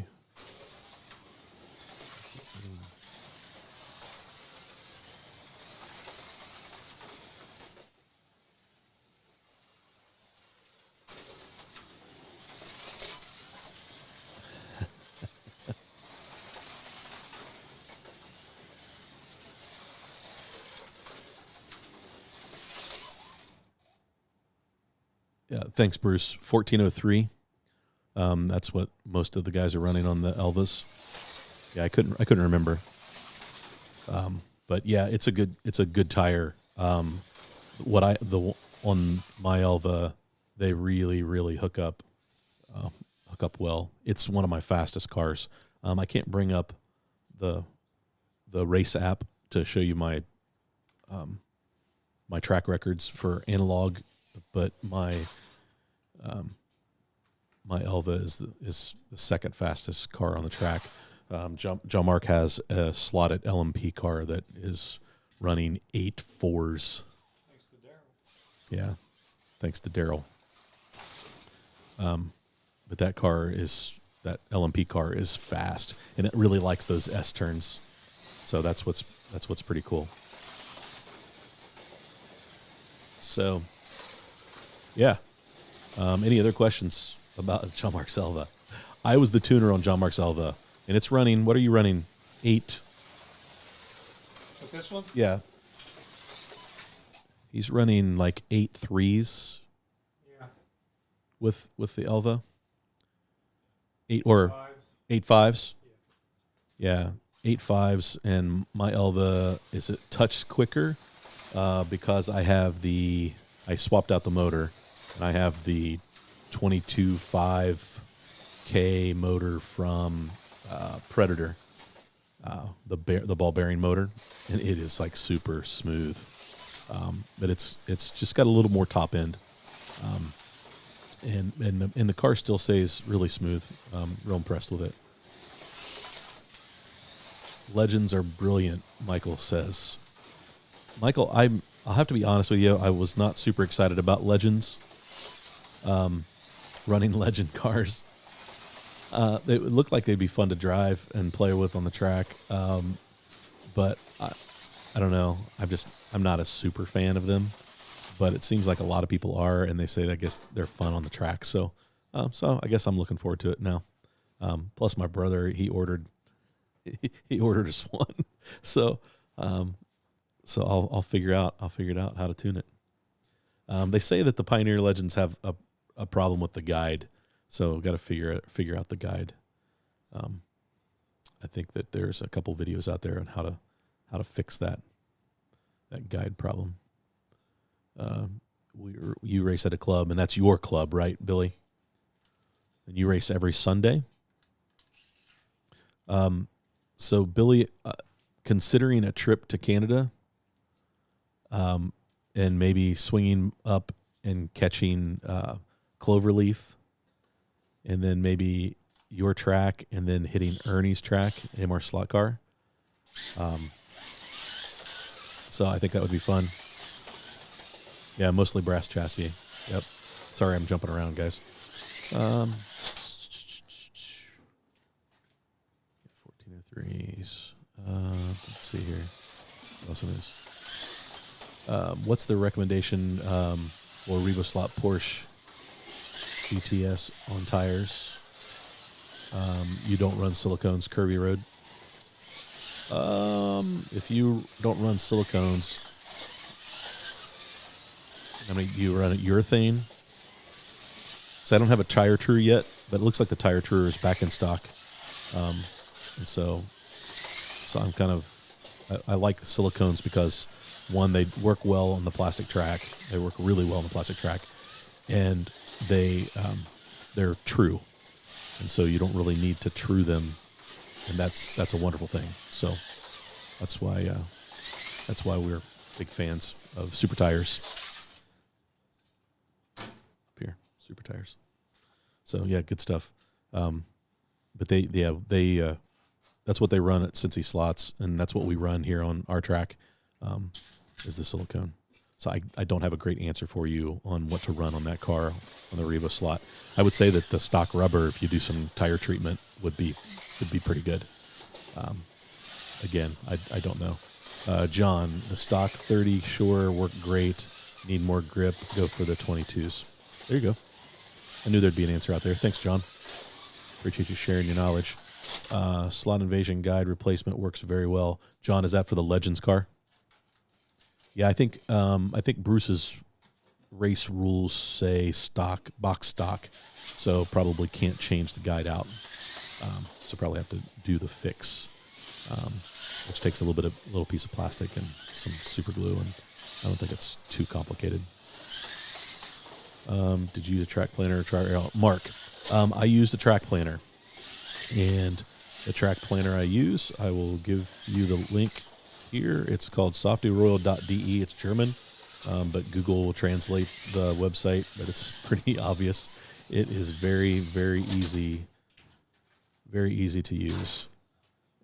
Yeah, thanks, Bruce. 1403. That's what most of the guys are running on the Elvas. Yeah, I couldn't remember. But yeah, it's a good tire. On my Elva, they really hook up well. It's one of my fastest cars. I can't bring up the race app to show you my my track records for analog, but my Elva is the second fastest car on the track. John Mark has a slotted LMP car that is running 8.4s. Thanks to Daryl. Yeah, thanks to Daryl. But that LMP car is fast, and it really likes those S turns. So that's what's pretty cool. So, yeah. Any other questions about John Mark's Elva? I was the tuner on John Mark's Elva, and it's running. What are you running? 8. With this one? Yeah. He's running like 8.3s. Yeah. With the Elva. 8.5s. Yeah, 8.5s, and my Elva is a touch quicker because I swapped out the motor, and I have the 22.5K motor from Predator, the ball bearing motor, and it is like super smooth. But it's just got a little more top end, and the car still stays really smooth. Real impressed with it. Legends are brilliant, Michael says. Michael, I'll have to be honest with you. I was not super excited about Legends, running Legend cars. They would look like they'd be fun to drive and play with on the track. But I don't know. I'm not a super fan of them, but it seems like a lot of people are, and they say I guess they're fun on the track. So I guess I'm looking forward to it now. Plus my brother, he ordered us one. So I'll figure it out how to tune it. They say that the Pioneer Legends have a problem with the guide. So got to figure out the guide. I think that there's a couple videos out there on how to fix that guide problem. You race at a club, and that's your club, right, Billy? And you race every Sunday. So Billy, considering a trip to Canada, and maybe swinging up and catching Cloverleaf, and then maybe your track, and then hitting Ernie's track, MR Slot Car. So I think that would be fun. Yeah, mostly brass chassis. Yep. Sorry, I'm jumping around, guys. 1403s. Let's see here. What else it is? What's the recommendation for Revo Slot Porsche GTS on tires? You don't run silicones, curvy road. If you don't run silicones, you run urethane. So I don't have a tire true yet, but it looks like the tire true is back in stock. And so I'm kind of, I like the silicones because one, they work well on the plastic track. They work really well on the plastic track, and they're true. And so you don't really need to true them, and that's a wonderful thing. So that's why we're big fans of super tires. Up here, super tires. So yeah, good stuff. But they that's what they run at Cincy Slots, and that's what we run here on our track, is the silicone. So I don't have a great answer for you on what to run on that car on the Revo Slot. I would say that the stock rubber, if you do some tire treatment, would be pretty good. Again, I don't know. John, the stock 30 sure worked great. Need more grip. Go for the 22s. There you go. I knew there'd be an answer out there. Thanks, John. Appreciate you sharing your knowledge. Slot Invasion guide replacement works very well. John, is that for the Legends car? Yeah, I think Bruce's race rules say box stock, so probably can't change the guide out. So probably have to do the fix, which takes a little piece of plastic and some super glue, and I don't think it's too complicated. Did you use a track planner or Mark? I used a track planner, and the track planner I use, I will give you the link here. It's called softyroyal.de. It's German, but Google will translate the website, but it's pretty obvious. It is very, very easy to use.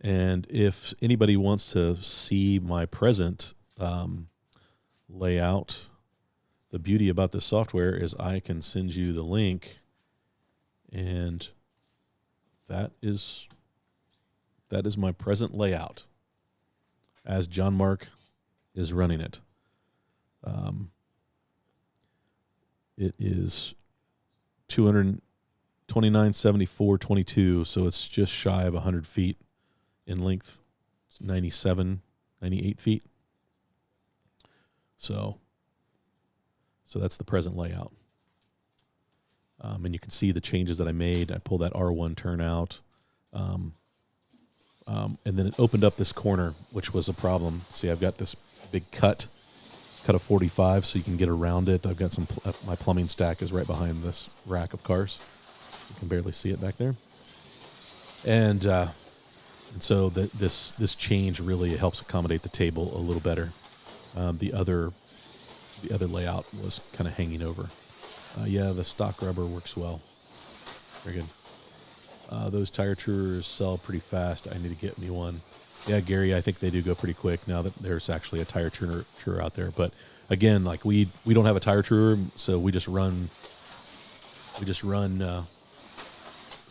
And if anybody wants to see my present layout, the beauty about this software is I can send you the link, and that is my present layout as John Mark is running it. It is 229.74.22, so it's just shy of 100 feet in length. It's 98 feet. So that's the present layout. And you can see the changes that I made. I pulled that R1 turn out. And then it opened up this corner, which was a problem. See, I've got this big cut of 45, so you can get around it. I've got some, my plumbing stack is right behind this rack of cars. You can barely see it back there. And so this change really helps accommodate the table a little better. The other layout was kind of hanging over. Yeah, the stock rubber works well. Very good. Those tire truers sell pretty fast. I need to get me one. Yeah, Gary, I think they do go pretty quick now that there's actually a tire truer out there. But again, like we don't have a tire truer, so we just run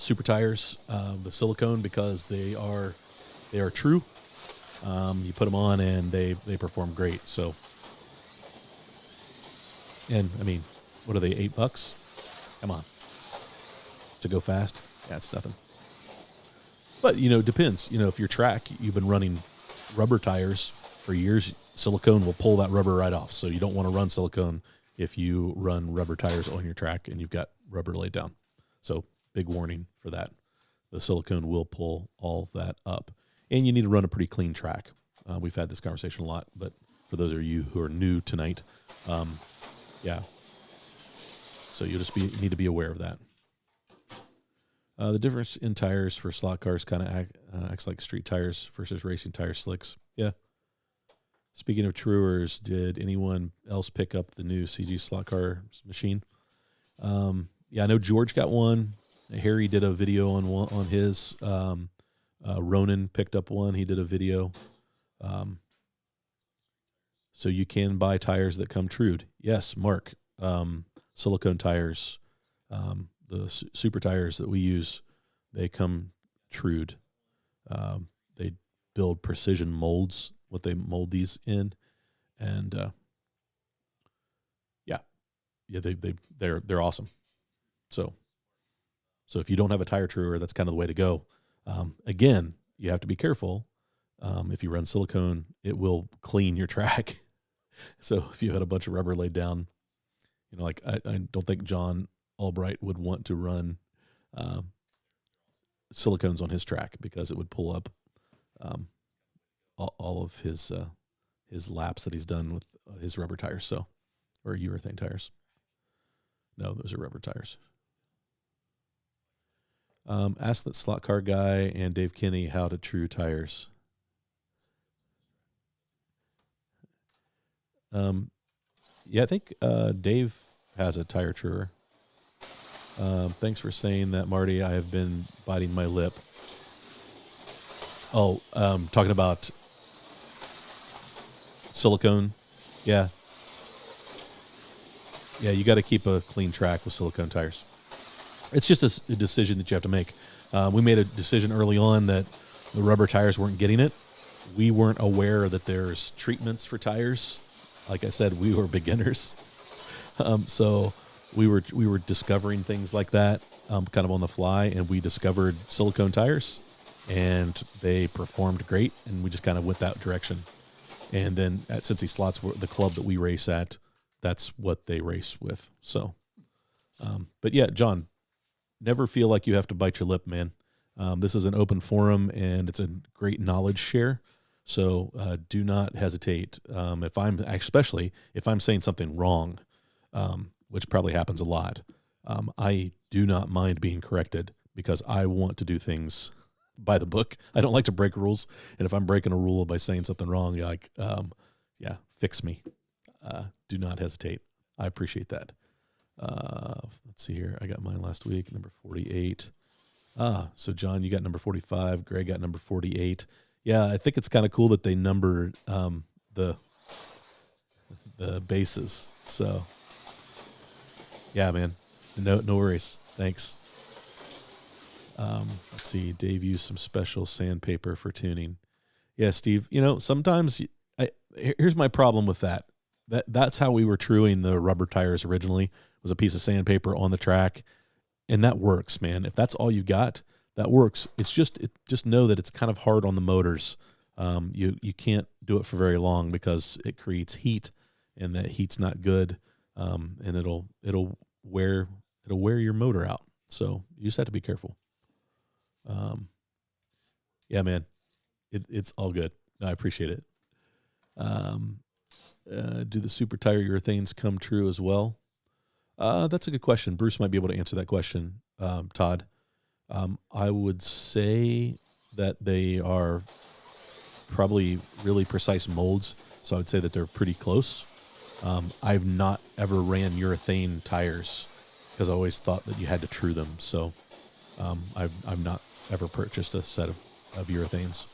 super tires, the silicone, because they are true. You put them on and they perform great. So, and I mean, what are they? $8? Come on, to go fast. Yeah, it's nothing. But it depends. If your track, you've been running rubber tires for years, silicone will pull that rubber right off. So you don't want to run silicone if you run rubber tires on your track and you've got rubber laid down. So big warning for that. The silicone will pull all that up. And you need to run a pretty clean track. We've had this conversation a lot, but for those of you who are new tonight, yeah. So you'll just need to be aware of that. The difference in tires for slot cars kind of acts like street tires versus racing tire slicks. Yeah. Speaking of truers, did anyone else pick up the new CG slot car machine? Yeah, I know George got one. Harry did a video on his. Ronan picked up one. He did a video. So you can buy tires that come trued. Yes, Mark. Silicone tires. The super tires that we use, they come trued. They build precision molds, what they mold these in, and they're awesome. So if you don't have a tire truer, that's kind of the way to go. Again, you have to be careful. If you run silicone, it will clean your track. So if you had a bunch of rubber laid down, like I don't think John Albright would want to run silicones on his track because it would pull up all of his laps that he's done with his rubber tires, or urethane tires. No, those are rubber tires. Ask that slot car guy and Dave Kinney how to true tires. Yeah, I think Dave has a tire truer. Thanks for saying that, Marty. I have been biting my lip. Oh, talking about silicone. Yeah. Yeah, you got to keep a clean track with silicone tires. It's just a decision that you have to make. We made a decision early on that the rubber tires weren't getting it. We weren't aware that there's treatments for tires. Like I said, we were beginners. So we were discovering things like that kind of on the fly, and we discovered silicone tires, and they performed great, and we just kind of went that direction. And then at Cincy Slots, the club that we race at, that's what they race with. So, but yeah, John, never feel like you have to bite your lip, man. This is an open forum, and it's a great knowledge share. So do not hesitate. Especially if I'm saying something wrong, which probably happens a lot, I do not mind being corrected because I want to do things by the book. I don't like to break rules. And if I'm breaking a rule by saying something wrong, you're like, fix me. Do not hesitate. I appreciate that. Let's see here. I got mine last week, number 48. So John, you got number 45. Greg got number 48. Yeah, I think it's kind of cool that they numbered the bases. So, yeah, man, no worries. Thanks. Let's see. Dave used some special sandpaper for tuning. Yeah, Steve. Sometimes here's my problem with that. That's how we were truing the rubber tires originally. Was a piece of sandpaper on the track, and that works, man. If that's all you got, that works. It's just know that it's kind of hard on the motors. You can't do it for very long because it creates heat, and that heat's not good, and it'll wear your motor out. So you just have to be careful. Yeah, man, it's all good. I appreciate it. Do the super tire urethanes come true as well? That's a good question. Bruce might be able to answer that question. Todd, I would say that they are probably really precise molds, so I would say that they're pretty close. I've not ever ran urethane tires because I always thought that you had to true them. So I've not ever purchased a set of urethanes.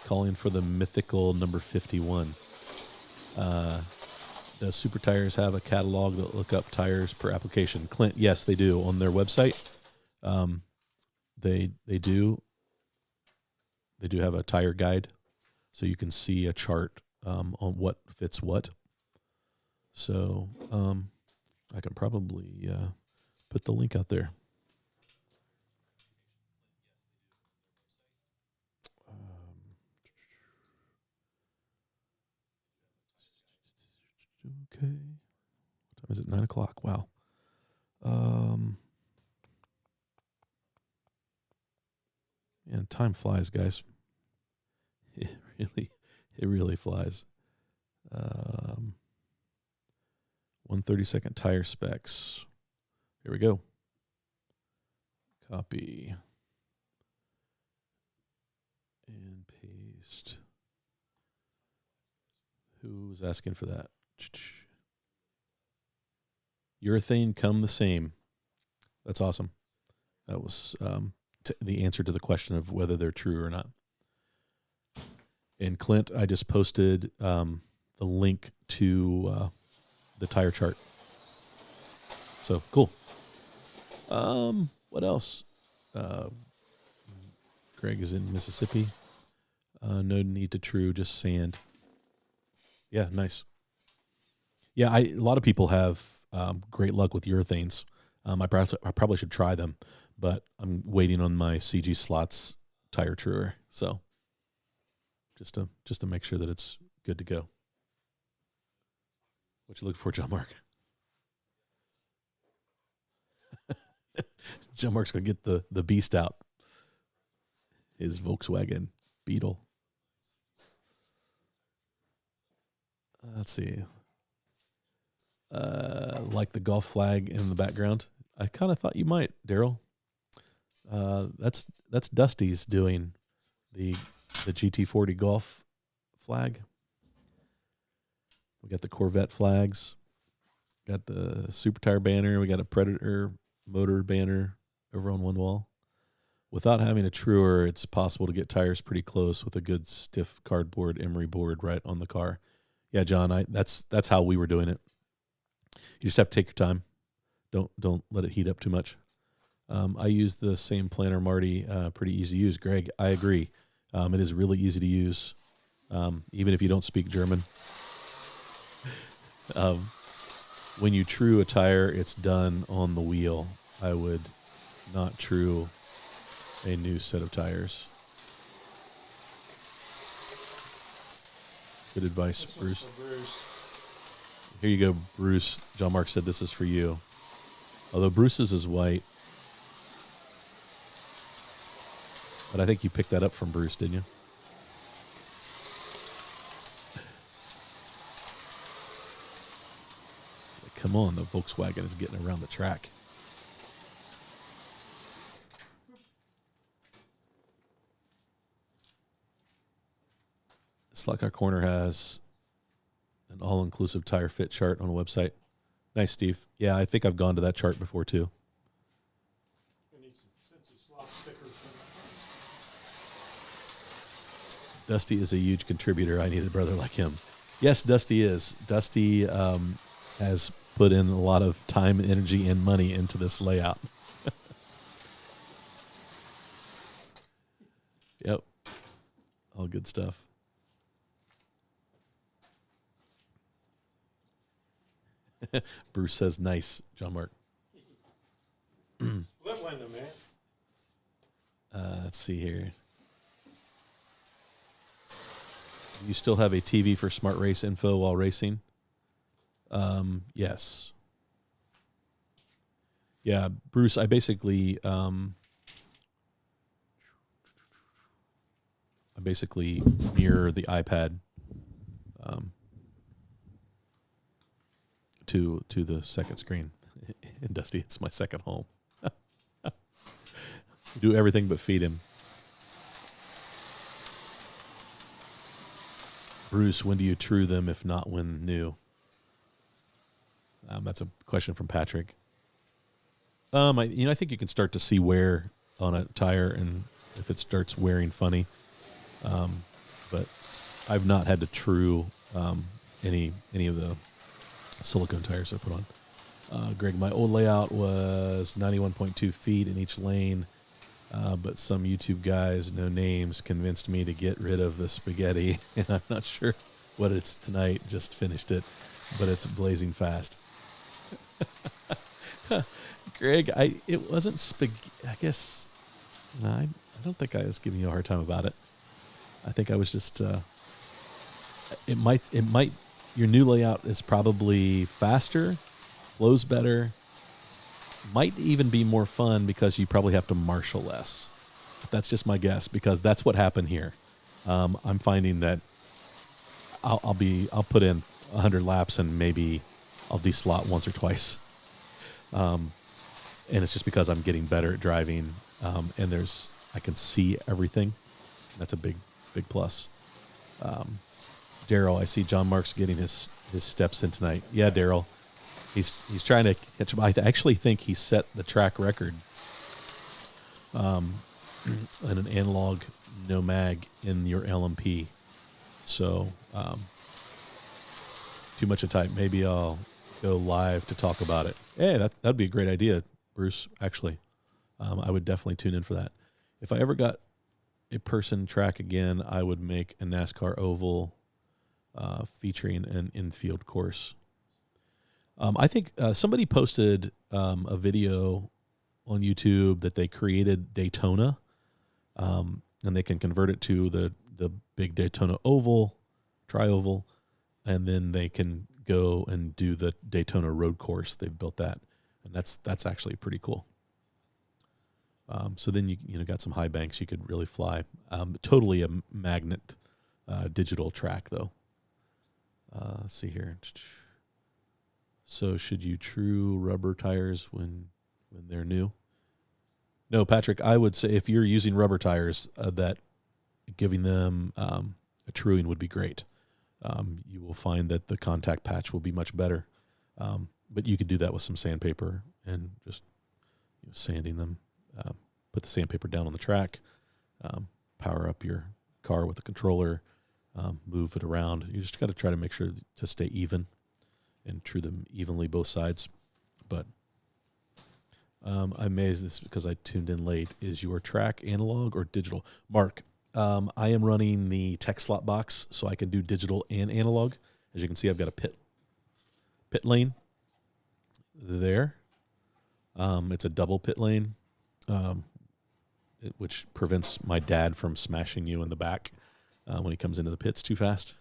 Calling for the mythical number 51. Does Super Tires have a catalog that look up tires per application? Clint, yes, they do on their website. They do. They do have a tire guide, so you can see a chart on what fits what. So I can probably put the link out there. Okay. What time is it? 9 o'clock. Wow. And time flies, guys. It really flies. 1/32 tire specs. Here we go. Copy. And paste. Who was asking for that? Urethane come the same. That's awesome. That was the answer to the question of whether they're true or not. And Clint, I just posted the link to the tire chart. So cool. What else? Greg is in Mississippi. No need to true, just sand. Yeah, nice. Yeah, a lot of people have great luck with urethanes. I probably should try them, but I'm waiting on my CG Slots tire truer. So just to make sure that it's good to go. What you looking for, John Mark? John Mark's gonna get the beast out. His Volkswagen Beetle. Let's see. Like the golf flag in the background. I kind of thought you might, Daryl. That's Dusty's doing the GT40 golf flag. We got the Corvette flags. Got the Super Tire banner. We got a Predator motor banner over on one wall. Without having a truer, it's possible to get tires pretty close with a good stiff cardboard emery board right on the car. Yeah, John, that's how we were doing it. You just have to take your time. Don't let it heat up too much. I use the same planner, Marty. Pretty easy to use. Greg, I agree. It is really easy to use, even if you don't speak German. When you true a tire, it's done on the wheel. I would not true a new set of tires. Good advice, Bruce. Here you go, Bruce. John Mark said this is for you. Although Bruce's is white. But I think you picked that up from Bruce, didn't you? Come on, the Volkswagen is getting around the track. Slot Car Corner has an all-inclusive tire fit chart on a website. Nice, Steve. Yeah, I think I've gone to that chart before, too. I need some Cincy slot stickers. Dusty is a huge contributor. I need a brother like him. Yes, Dusty is. Dusty has put in a lot of time, energy, and money into this layout. Yep. All good stuff. Bruce says nice, John Mark. That window, man. Let's see here. You still have a TV for Smart Race info while racing? Yes. Yeah, Bruce, I basically mirror the iPad to the second screen. And Dusty, it's my second home. Do everything but feed him. Bruce, when do you true them if not when new? That's a question from Patrick. I think you can start to see wear on a tire and if it starts wearing funny. But I've not had to true any of the silicone tires I put on. Greg, my old layout was 91.2 feet in each lane, but some YouTube guys, no names, convinced me to get rid of the spaghetti, and I'm not sure what it's tonight. Just finished it, but it's blazing fast. Greg, it wasn't spaghetti. I guess I don't think I was giving you a hard time about it. I think I was just. It might. Your new layout is probably faster, flows better, might even be more fun because you probably have to marshal less. But that's just my guess because that's what happened here. I'm finding that I'll put in 100 laps and maybe I'll deslot once or twice. And it's just because I'm getting better at driving, and I can see everything. That's a big plus. Daryl, I see John Mark's getting his steps in tonight. Yeah, Daryl, he's trying to catch up. I actually think he set the track record in an analog no mag in your LMP. So too much of type. Maybe I'll go live to talk about it. Hey, that'd be a great idea, Bruce. Actually, I would definitely tune in for that. If I ever got a person track again, I would make a NASCAR oval featuring an infield course. I think somebody posted a video on YouTube that they created Daytona, and they can convert it to the big Daytona oval, tri-oval, and then they can go and do the Daytona road course. They've built that, and that's actually pretty cool. So then you got some high banks you could really fly. Totally a magnet digital track though. Let's see here. So should you true rubber tires when they're new? No, Patrick, I would say if you're using rubber tires, that giving them a truing would be great. You will find that the contact patch will be much better. But you could do that with some sandpaper and just sanding them. Put the sandpaper down on the track, power up your car with the controller, move it around. You just got to try to make sure to stay even and true them evenly both sides. But I'm amazed this because I tuned in late. Is your track analog or digital? Mark, I am running the tech slot box so I can do digital and analog. As you can see, I've got a pit lane there. It's a double pit lane, which prevents my dad from smashing you in the back when he comes into the pits too fast.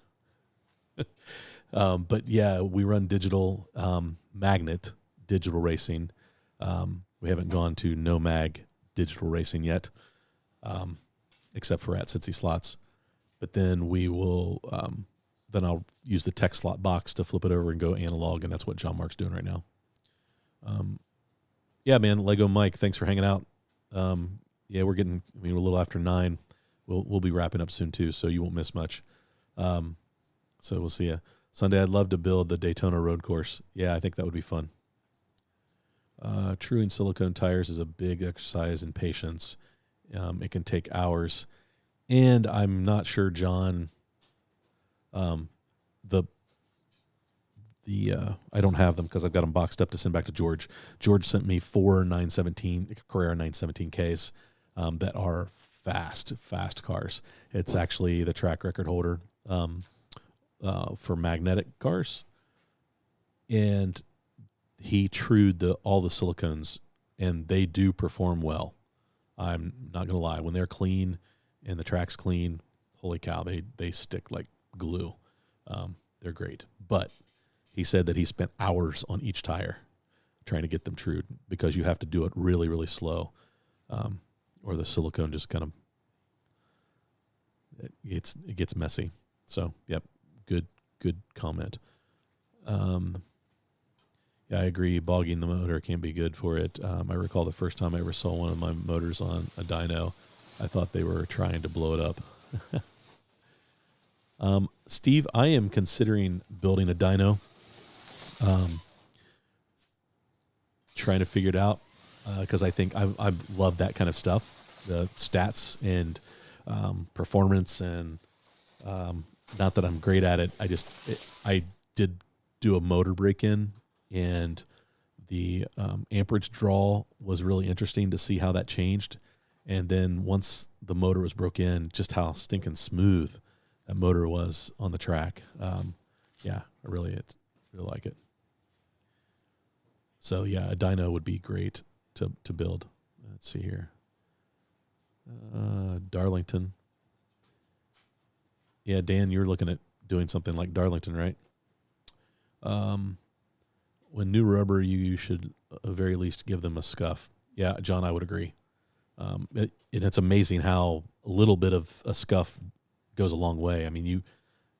But yeah, we run digital magnet digital racing. We haven't gone to no mag digital racing yet, except for at Cincy Slots. But then we will. Then I'll use the tech slot box to flip it over and go analog, and that's what John Mark's doing right now. Yeah, man, Lego Mike, thanks for hanging out. Yeah, we're a little after 9. We'll be wrapping up soon too, so you won't miss much. So we'll see you Sunday. I'd love to build the Daytona road course. Yeah, I think that would be fun. Truing silicone tires is a big exercise in patience. It can take hours, and I'm not sure, John. I don't have them because I've got them boxed up to send back to George. George sent me 4 917 Carrera 917Ks that are fast cars. It's actually the track record holder for magnetic cars, and he trued all the silicones, and they do perform well. I'm not gonna lie, when they're clean and the track's clean, holy cow, they stick like glue. They're great, but he said that he spent hours on each tire trying to get them trued because you have to do it really, really slow, or the silicone just kind of it gets messy. So, yep, good comment. Yeah, I agree. Bogging the motor can be good for it. I recall the first time I ever saw one of my motors on a dyno, I thought they were trying to blow it up. Steve, I am considering building a dyno. Trying to figure it out because I think I love that kind of stuff, the stats and performance, and not that I'm great at it. I did do a motor break-in, and the amperage draw was really interesting to see how that changed. And then once the motor was broke in, just how stinking smooth that motor was on the track. Yeah, I really like it. So yeah, a dyno would be great to build. Let's see here. Darlington. Yeah, Dan, you're looking at doing something like Darlington, right? When new rubber, you should at the very least give them a scuff. Yeah, John, I would agree. And it's amazing how a little bit of a scuff goes a long way. I mean, you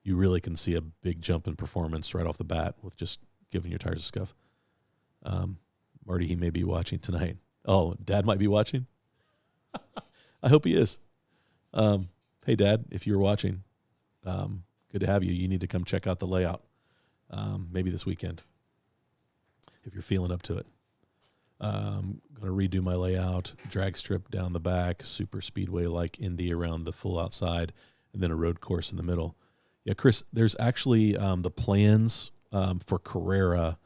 really can see a big jump in performance right off the bat with just giving your tires a scuff. Marty, he may be watching tonight. Oh, Dad might be watching? I hope he is. Hey, Dad, if you're watching, good to have you. You need to come check out the layout maybe this weekend if you're feeling up to it. I'm going to redo my layout, drag strip down the back, super speedway like Indy around the full outside, and then a road course in the middle. Yeah, Chris, there's actually the plans for Carrera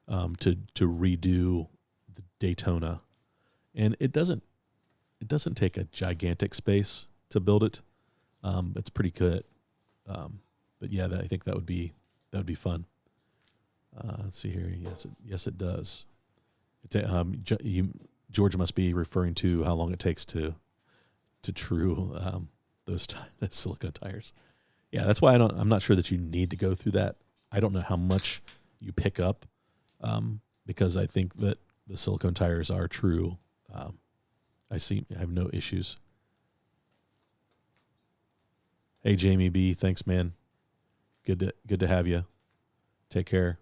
to redo the Daytona, and it doesn't take a gigantic space to build it. It's pretty good, but yeah, I think that would be fun. Let's see here. Yes, it does. George must be referring to how long it takes to true those silicone tires. Yeah, that's why I'm not sure that you need to go through that. I don't know how much you pick up because I think that the silicone tires are true. I have no issues. Hey, Jamie B, thanks, man. Good to have you. Take care.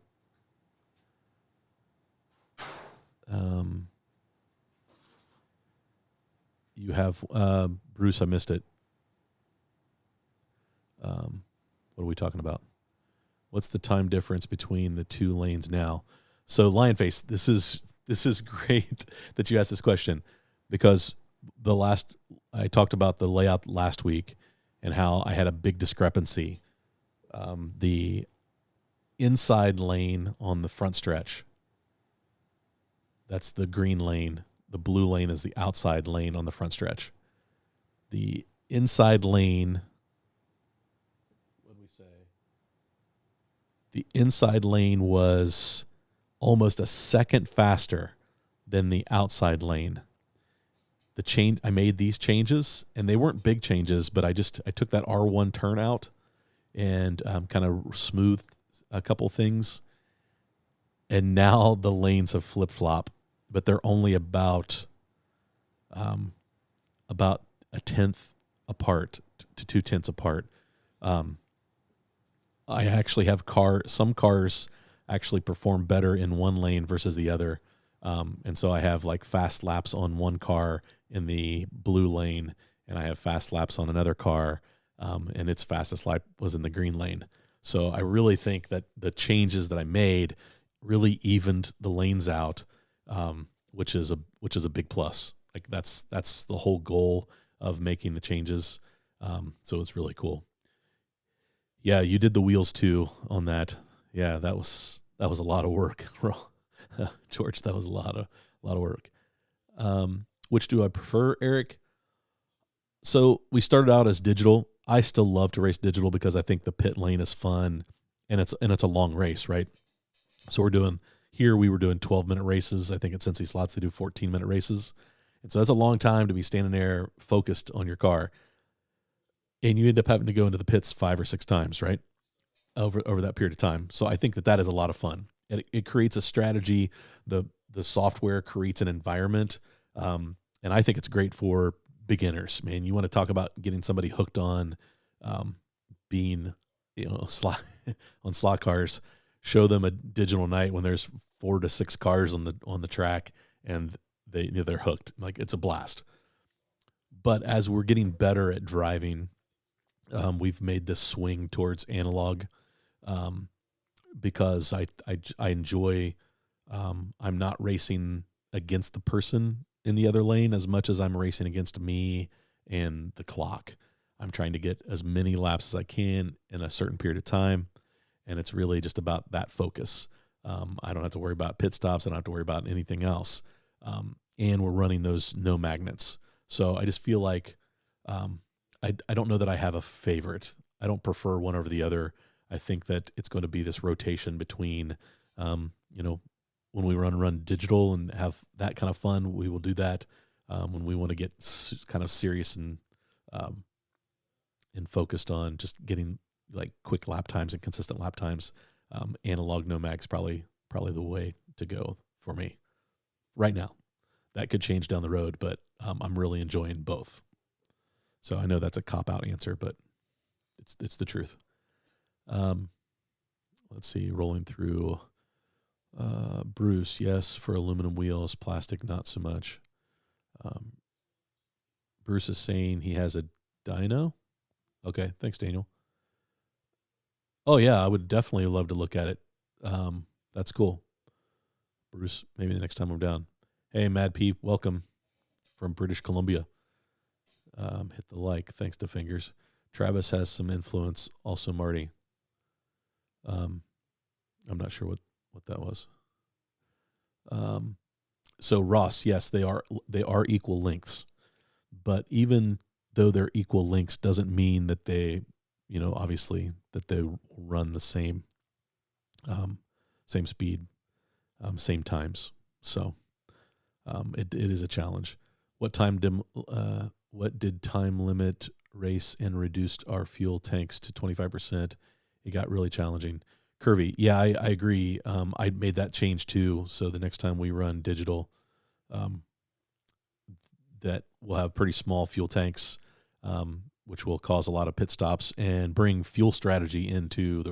You have Bruce. I missed it. What are we talking about? What's the time difference between the two lanes now? So, Lionface, this is great that you asked this question because I talked about the layout last week and how I had a big discrepancy. The inside lane on the front stretch, that's the green lane. The blue lane is the outside lane on the front stretch. The inside lane, what did we say? The inside lane was almost a second faster than the outside lane. I made these changes, and they weren't big changes, but I took that R1 turn out and kind of smoothed a couple things. And now the lanes have flip-flop, but they're only about a tenth apart to 2/10 apart. I actually have some cars actually perform better in one lane versus the other. And so I have like fast laps on one car in the blue lane, and I have fast laps on another car, and its fastest lap was in the green lane. So I really think that the changes that I made really evened the lanes out, which is a big plus. Like that's the whole goal of making the changes. So it's really cool. Yeah, you did the wheels too on that. Yeah, that was a lot of work, George. That was a lot of work. Which do I prefer, Eric? So we started out as digital. I still love to race digital because I think the pit lane is fun, and it's a long race, right? So we were doing 12-minute races. I think at Cincy Slots they do 14-minute races, and so that's a long time to be standing there focused on your car, and you end up having to go into the pits 5 or 6 times, right? Over that period of time. So I think that is a lot of fun. It creates a strategy. The software creates an environment, and I think it's great for beginners. Man, you want to talk about getting somebody hooked on being, on slot cars. Show them a digital night when there's 4 to 6 cars on the track, and they're hooked. Like, it's a blast. But as we're getting better at driving, we've made this swing towards analog, because I enjoy. I'm not racing against the person in the other lane as much as I'm racing against me and the clock. I'm trying to get as many laps as I can in a certain period of time, and it's really just about that focus. I don't have to worry about pit stops. I don't have to worry about anything else. And we're running those no magnets. So I just feel like I don't know that I have a favorite. I don't prefer one over the other. I think that it's going to be this rotation between, when we run digital and have that kind of fun, we will do that. When we want to get kind of serious and focused on just getting like quick lap times and consistent lap times, analog no mag's probably the way to go for me right now. That could change down the road, but I'm really enjoying both. So I know that's a cop-out answer, but it's the truth. Let's see, rolling through. Bruce, yes, for aluminum wheels, plastic not so much. Bruce is saying he has a dyno. Okay, thanks, Daniel. Oh yeah, I would definitely love to look at it. That's cool. Bruce, maybe the next time I'm down. Hey, Mad P, welcome from British Columbia. Hit the like. Thanks to Fingers. Travis has some influence. Also, Marty. I'm not sure what that was. So Ross, yes, they are equal lengths, but even though they're equal lengths doesn't mean that they, obviously that they run the same speed, same times. So it is a challenge. What did time limit race and reduced our fuel tanks to 25%? It got really challenging. Curvy, yeah, I agree. I made that change too. So the next time we run digital, that will have pretty small fuel tanks, which will cause a lot of pit stops and bring fuel strategy into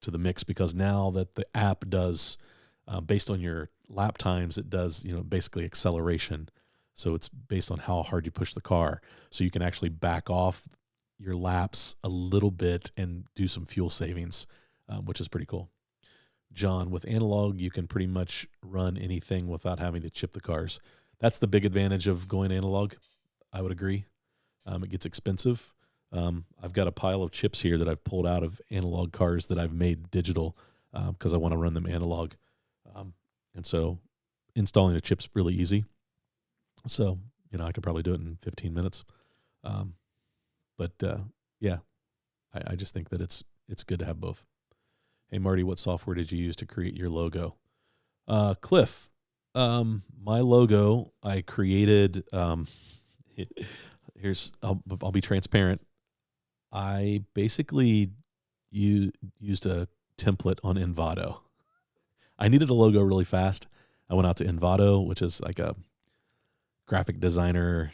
the mix, because now that the app does, based on your lap times, it does, basically acceleration. So it's based on how hard you push the car. So you can actually back off your laps a little bit and do some fuel savings, which is pretty cool. John, with analog, you can pretty much run anything without having to chip the cars. That's the big advantage of going analog. I would agree. It gets expensive. I've got a pile of chips here that I've pulled out of analog cars that I've made digital because I want to run them analog. And so installing a chip's really easy. So, I could probably do it in 15 minutes. But yeah, I just think that it's good to have both. Hey, Marty, what software did you use to create your logo? Cliff, my logo, I created, I'll be transparent. I basically used a template on Envato. I needed a logo really fast. I went out to Envato, which is like a graphic designer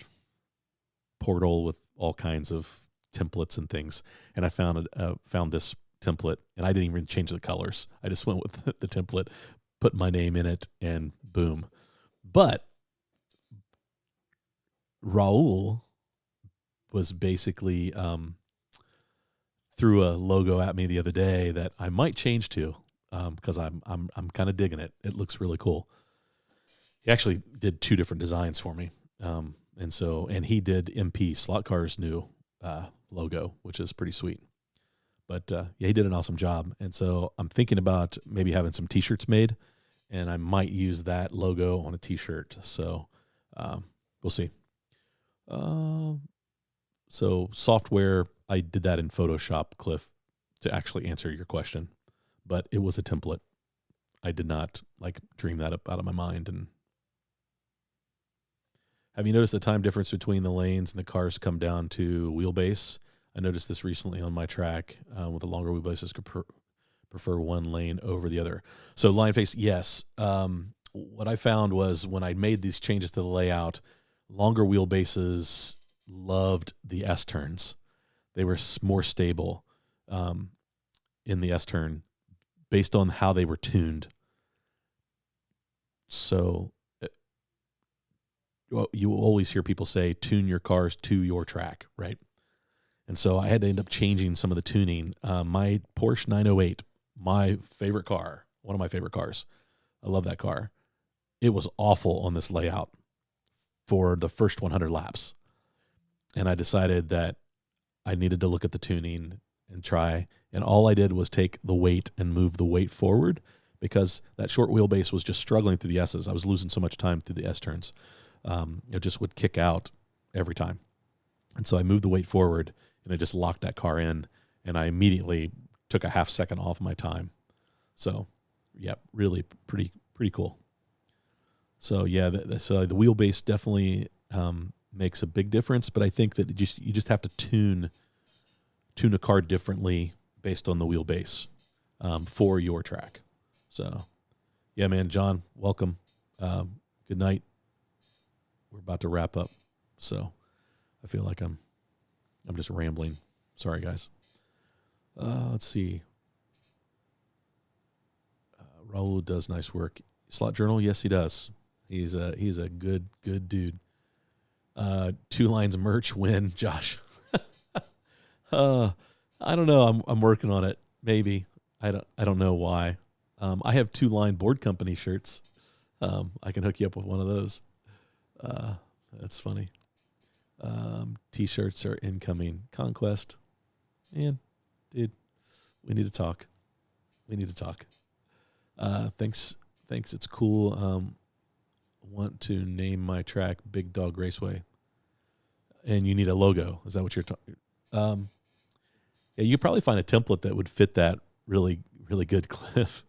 portal with all kinds of templates and things. And I found this template, and I didn't even change the colors. I just went with the template, put my name in it, and boom. But Raul was basically threw a logo at me the other day that I might change to because I'm kind of digging it. It looks really cool. He actually did 2 different designs for me, and he did MP Slot Car's new logo, which is pretty sweet. But yeah, he did an awesome job, and so I'm thinking about maybe having some T-shirts made, and I might use that logo on a T-shirt. So we'll see. So software, I did that in Photoshop, Cliff, to actually answer your question, but it was a template. I did not dream that up out of my mind. And have you noticed the time difference between the lanes and the cars come down to wheelbase? I noticed this recently on my track with the longer wheelbases prefer one lane over the other. So line face, yes. What I found was when I made these changes to the layout, longer wheelbases loved the S-turns. They were more stable in the S-turn based on how they were tuned. So you will always hear people say, tune your cars to your track, right? And so I had to end up changing some of the tuning. My Porsche 908, my favorite car, one of my favorite cars. I love that car. It was awful on this layout for the first 100 laps. And I decided that I needed to look at the tuning and try. And all I did was take the weight and move the weight forward because that short wheelbase was just struggling through the S's. I was losing so much time through the S turns. It just would kick out every time. And so I moved the weight forward and it just locked that car in. And I immediately took a half second off my time. So, yeah, really pretty cool. So, yeah, so the wheelbase definitely makes a big difference. But I think that you just have to tune a car differently based on the wheelbase for your track. So, yeah, man, John, welcome. Good night. We're about to wrap up. So I feel like I'm just rambling. Sorry, guys. Let's see. Raul does nice work. Slot Journal, yes, he does. He's a good dude. 2 lines merch win, Josh. I don't know. I'm working on it. Maybe. I don't know why. I have 2 line board company shirts. I can hook you up with one of those. That's funny. T-shirts are incoming. Conquest. Man, dude, we need to talk. Thanks. It's cool. Want to name my track Big Dog Raceway. And you need a logo. Is that what you're talking? Yeah, you probably find a template that would fit that really, really good, Cliff.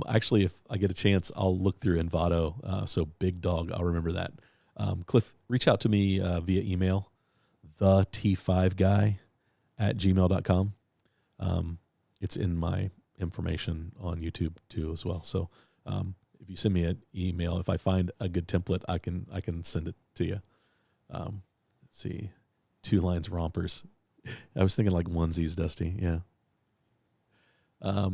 Actually, if I get a chance, I'll look through Envato. So Big Dog, I'll remember that. Cliff, reach out to me via email, thet5guy@gmail.com. It's in my information on YouTube too as well. So if you send me an email, if I find a good template, I can send it to you. Let's see, 2 lines rompers. I was thinking like onesies, Dusty. Yeah.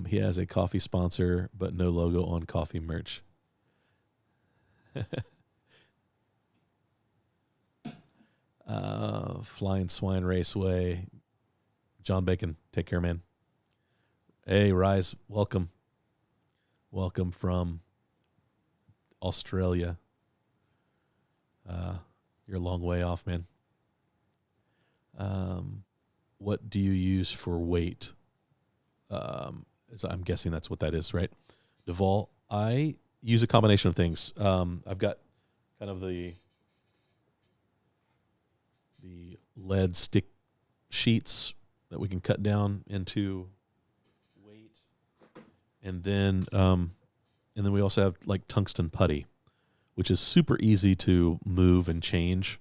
He has a coffee sponsor, but no logo on coffee merch. Flying Swine Raceway. John Bacon, take care, man. Hey, Rise, welcome. Welcome from Australia. You're a long way off, man. What do you use for weight? I'm guessing that's what that is, right? Duvall, I use a combination of things. I've got kind of the lead stick sheets that we can cut down into weight, and then we also have like tungsten putty, which is super easy to move and change.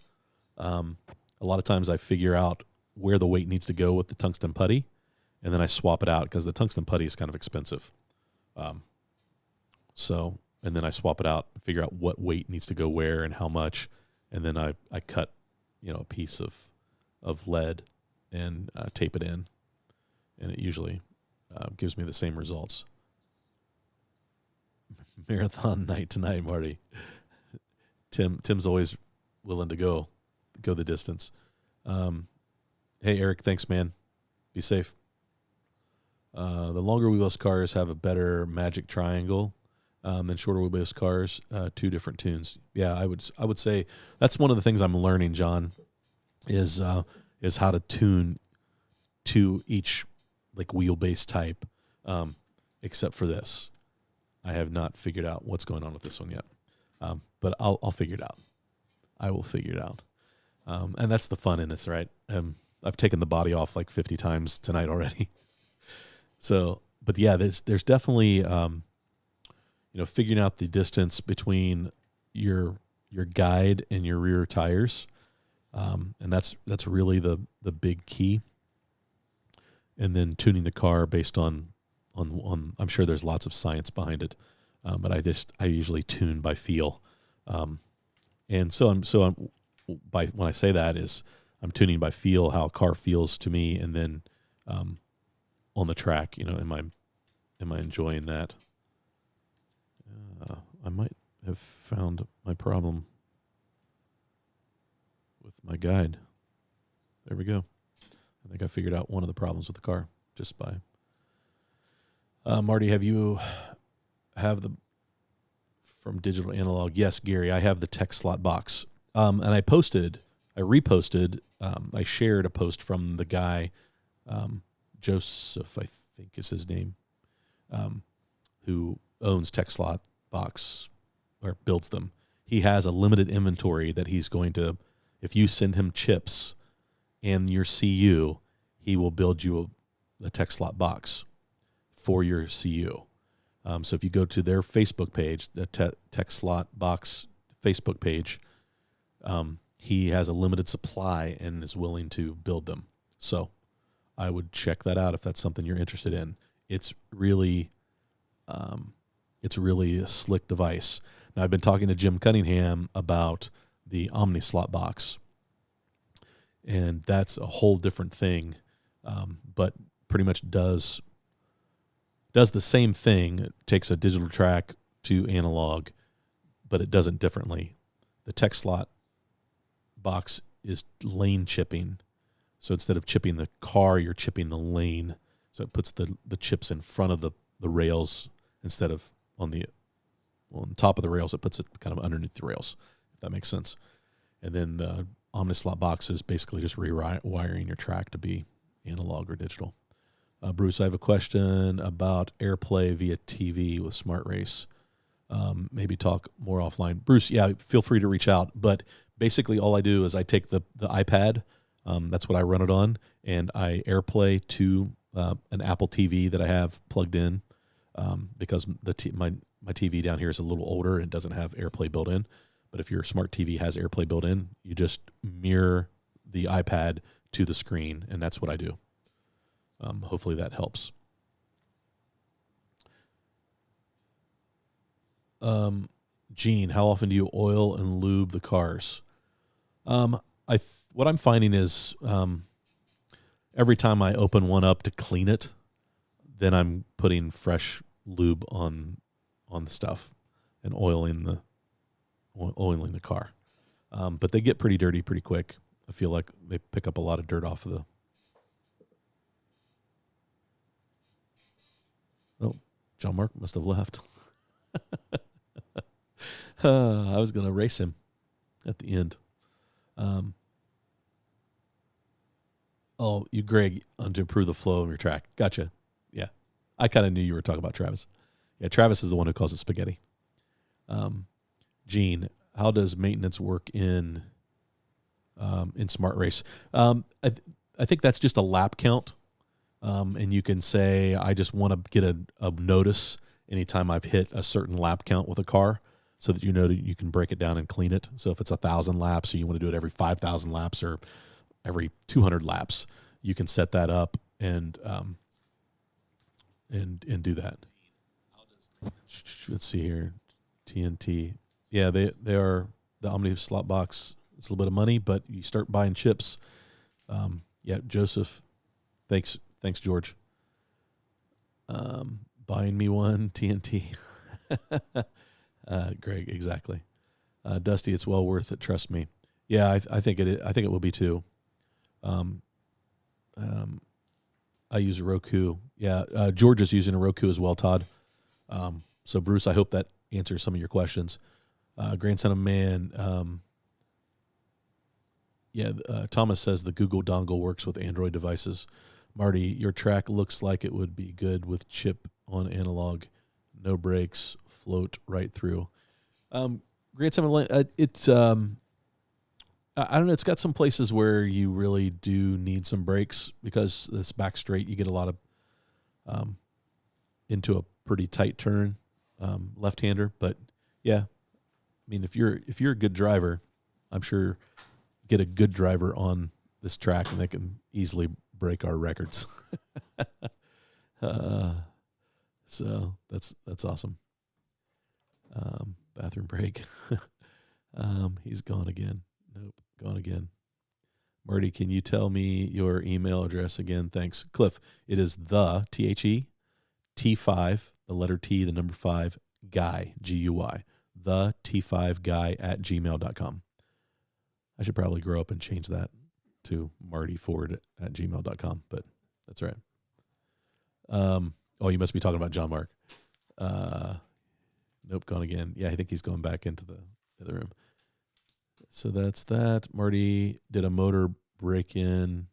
A lot of times I figure out where the weight needs to go with the tungsten putty, and then I swap it out because the tungsten putty is kind of expensive. And then I swap it out, figure out what weight needs to go where and how much, and then I cut, a piece of lead and tape it in, and it usually gives me the same results. Marathon night tonight, Marty. Tim's always willing to go the distance. Hey, Eric, thanks, man. Be safe. The longer wheelbase cars have a better magic triangle than shorter wheelbase cars. 2 different tunes. Yeah, I would say that's one of the things I'm learning, John, is how to tune to each like wheelbase type. Except for this, I have not figured out what's going on with this one yet. But I'll figure it out. I will figure it out. And that's the fun in this, right? I've taken the body off like 50 times tonight already. So, but yeah, there's definitely, figuring out the distance between your guide and your rear tires. And that's really the big key. And then tuning the car based on I'm sure there's lots of science behind it. But I usually tune by feel. And so when I say that is I'm tuning by feel, how a car feels to me. And then, on the track, am I enjoying that? I might have found my problem with my guide. There we go. I think I figured out one of the problems with the car just by. Marty, have the from digital to analog? Yes, Gary, I have the tech slot box. And I reposted, I shared a post from the guy, Joseph, I think is his name, who owns Tech Slot Box or builds them. He has a limited inventory that he's going to, if you send him chips and your CU, he will build you a Tech Slot Box for your CU. So if you go to their Facebook page, the Tech Slot Box Facebook page, he has a limited supply and is willing to build them. So I would check that out if that's something you're interested in. It's really a slick device. Now, I've been talking to Jim Cunningham about the Omni Slot Box, and that's a whole different thing, but pretty much does the same thing. It takes a digital track to analog, but it does it differently. The Tech Slot Box is lane chipping. So instead of chipping the car, you're chipping the lane. So it puts the chips in front of the rails instead of on top of the rails. It puts it kind of underneath the rails, if that makes sense. And then the OmniSlot box is basically just rewiring your track to be analog or digital. Bruce, I have a question about AirPlay via TV with Smart Race. Maybe talk more offline. Bruce, yeah, feel free to reach out. But basically all I do is I take the iPad, that's what I run it on, and I AirPlay to an Apple TV that I have plugged in because my TV down here is a little older and doesn't have AirPlay built in. But if your smart TV has AirPlay built in, you just mirror the iPad to the screen, and that's what I do. Hopefully that helps. Gene, how often do you oil and lube the cars? What I'm finding is every time I open one up to clean it, then I'm putting fresh lube on the stuff and oiling the car. But they get pretty dirty pretty quick. I feel like they pick up a lot of dirt off of the. Oh, John Mark must have left. I was going to race him at the end. Oh, you, Greg, to improve the flow of your track. Gotcha. Yeah. I kind of knew you were talking about Travis. Yeah, Travis is the one who calls it spaghetti. Gene, how does maintenance work in Smart Race? I think that's just a lap count. And you can say, I just want to get a notice anytime I've hit a certain lap count with a car so that you know that you can break it down and clean it. So if it's 1,000 laps or you want to do it every 5,000 laps or every 200 laps, you can set that up and do that. Let's see here. TNT. Yeah, they are the Omni Slot Box. It's a little bit of money, but you start buying chips. Yeah, Joseph. Thanks, George. Buying me one, TNT. Greg, exactly. Dusty, it's well worth it. Trust me. Yeah, I think it. I think it will be too. I use a Roku. Yeah, George is using a Roku as well, Todd. So Bruce, I hope that answers some of your questions. Grandson of Man. Thomas says the Google dongle works with Android devices. Marty, your track looks like it would be good with chip on analog. No brakes, float right through. Grandson of Man, it's I don't know. It's got some places where you really do need some brakes because this back straight, you get a lot of into a pretty tight turn, left-hander. But yeah, I mean, if you're a good driver, I'm sure get a good driver on this track and they can easily break our records. So that's awesome. Bathroom break. He's gone again. Nope, gone again. Marty, can you tell me your email address again? Thanks. Cliff, it is the THE T5, the letter T, the number 5, guy, GUY, the T5 guy at gmail.com. I should probably grow up and change that to Marty Ford at gmail.com, but that's all right. Oh, you must be talking about John Mark. Nope, gone again. Yeah, I think he's going back into the other room. So that's that. Marty did a motor break-in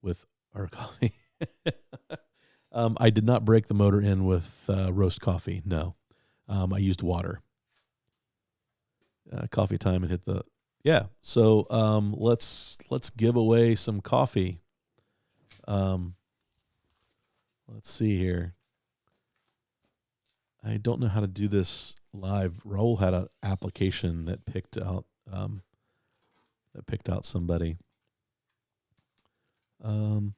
with our coffee. I did not break the motor in with roast coffee. No, I used water. Coffee time and hit the So let's give away some coffee. Let's see here. I don't know how to do this live. Raul had an application that picked out somebody. I'll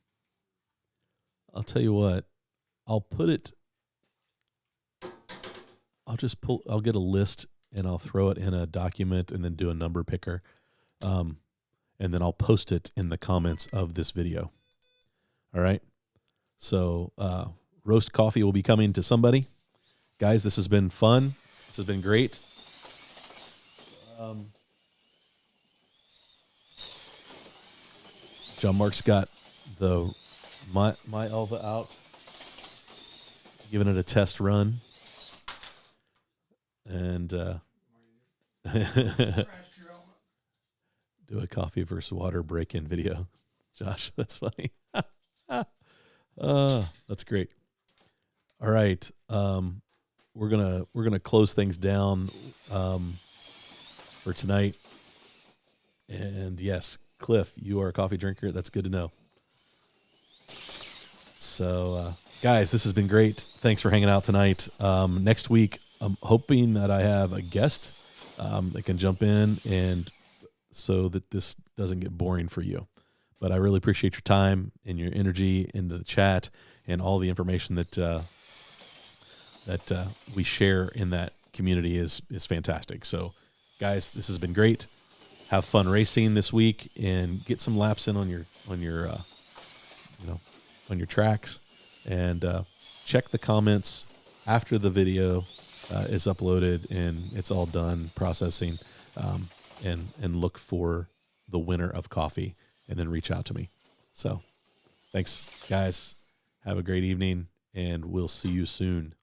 tell you what. I'll get a list and I'll throw it in a document and then do a number picker. And then I'll post it in the comments of this video. All right. So roast coffee will be coming to somebody. Guys, this has been fun. This has been great. John Mark's got the my Elva out, giving it a test run, and do a coffee versus water break-in video. Josh, that's funny. That's great. All right, we're gonna close things down for tonight. And yes, Cliff, you are a coffee drinker. That's good to know. So, guys, this has been great. Thanks for hanging out tonight. Next week, I'm hoping that I have a guest that can jump in, and so that this doesn't get boring for you. But I really appreciate your time and your energy in the chat and all the information that we share in that community is fantastic. So, guys, this has been great. Have fun racing this week and get some laps in on your tracks, and check the comments after the video is uploaded and it's all done processing, and look for the winner of coffee and then reach out to me. So thanks, guys. Have a great evening, and we'll see you soon.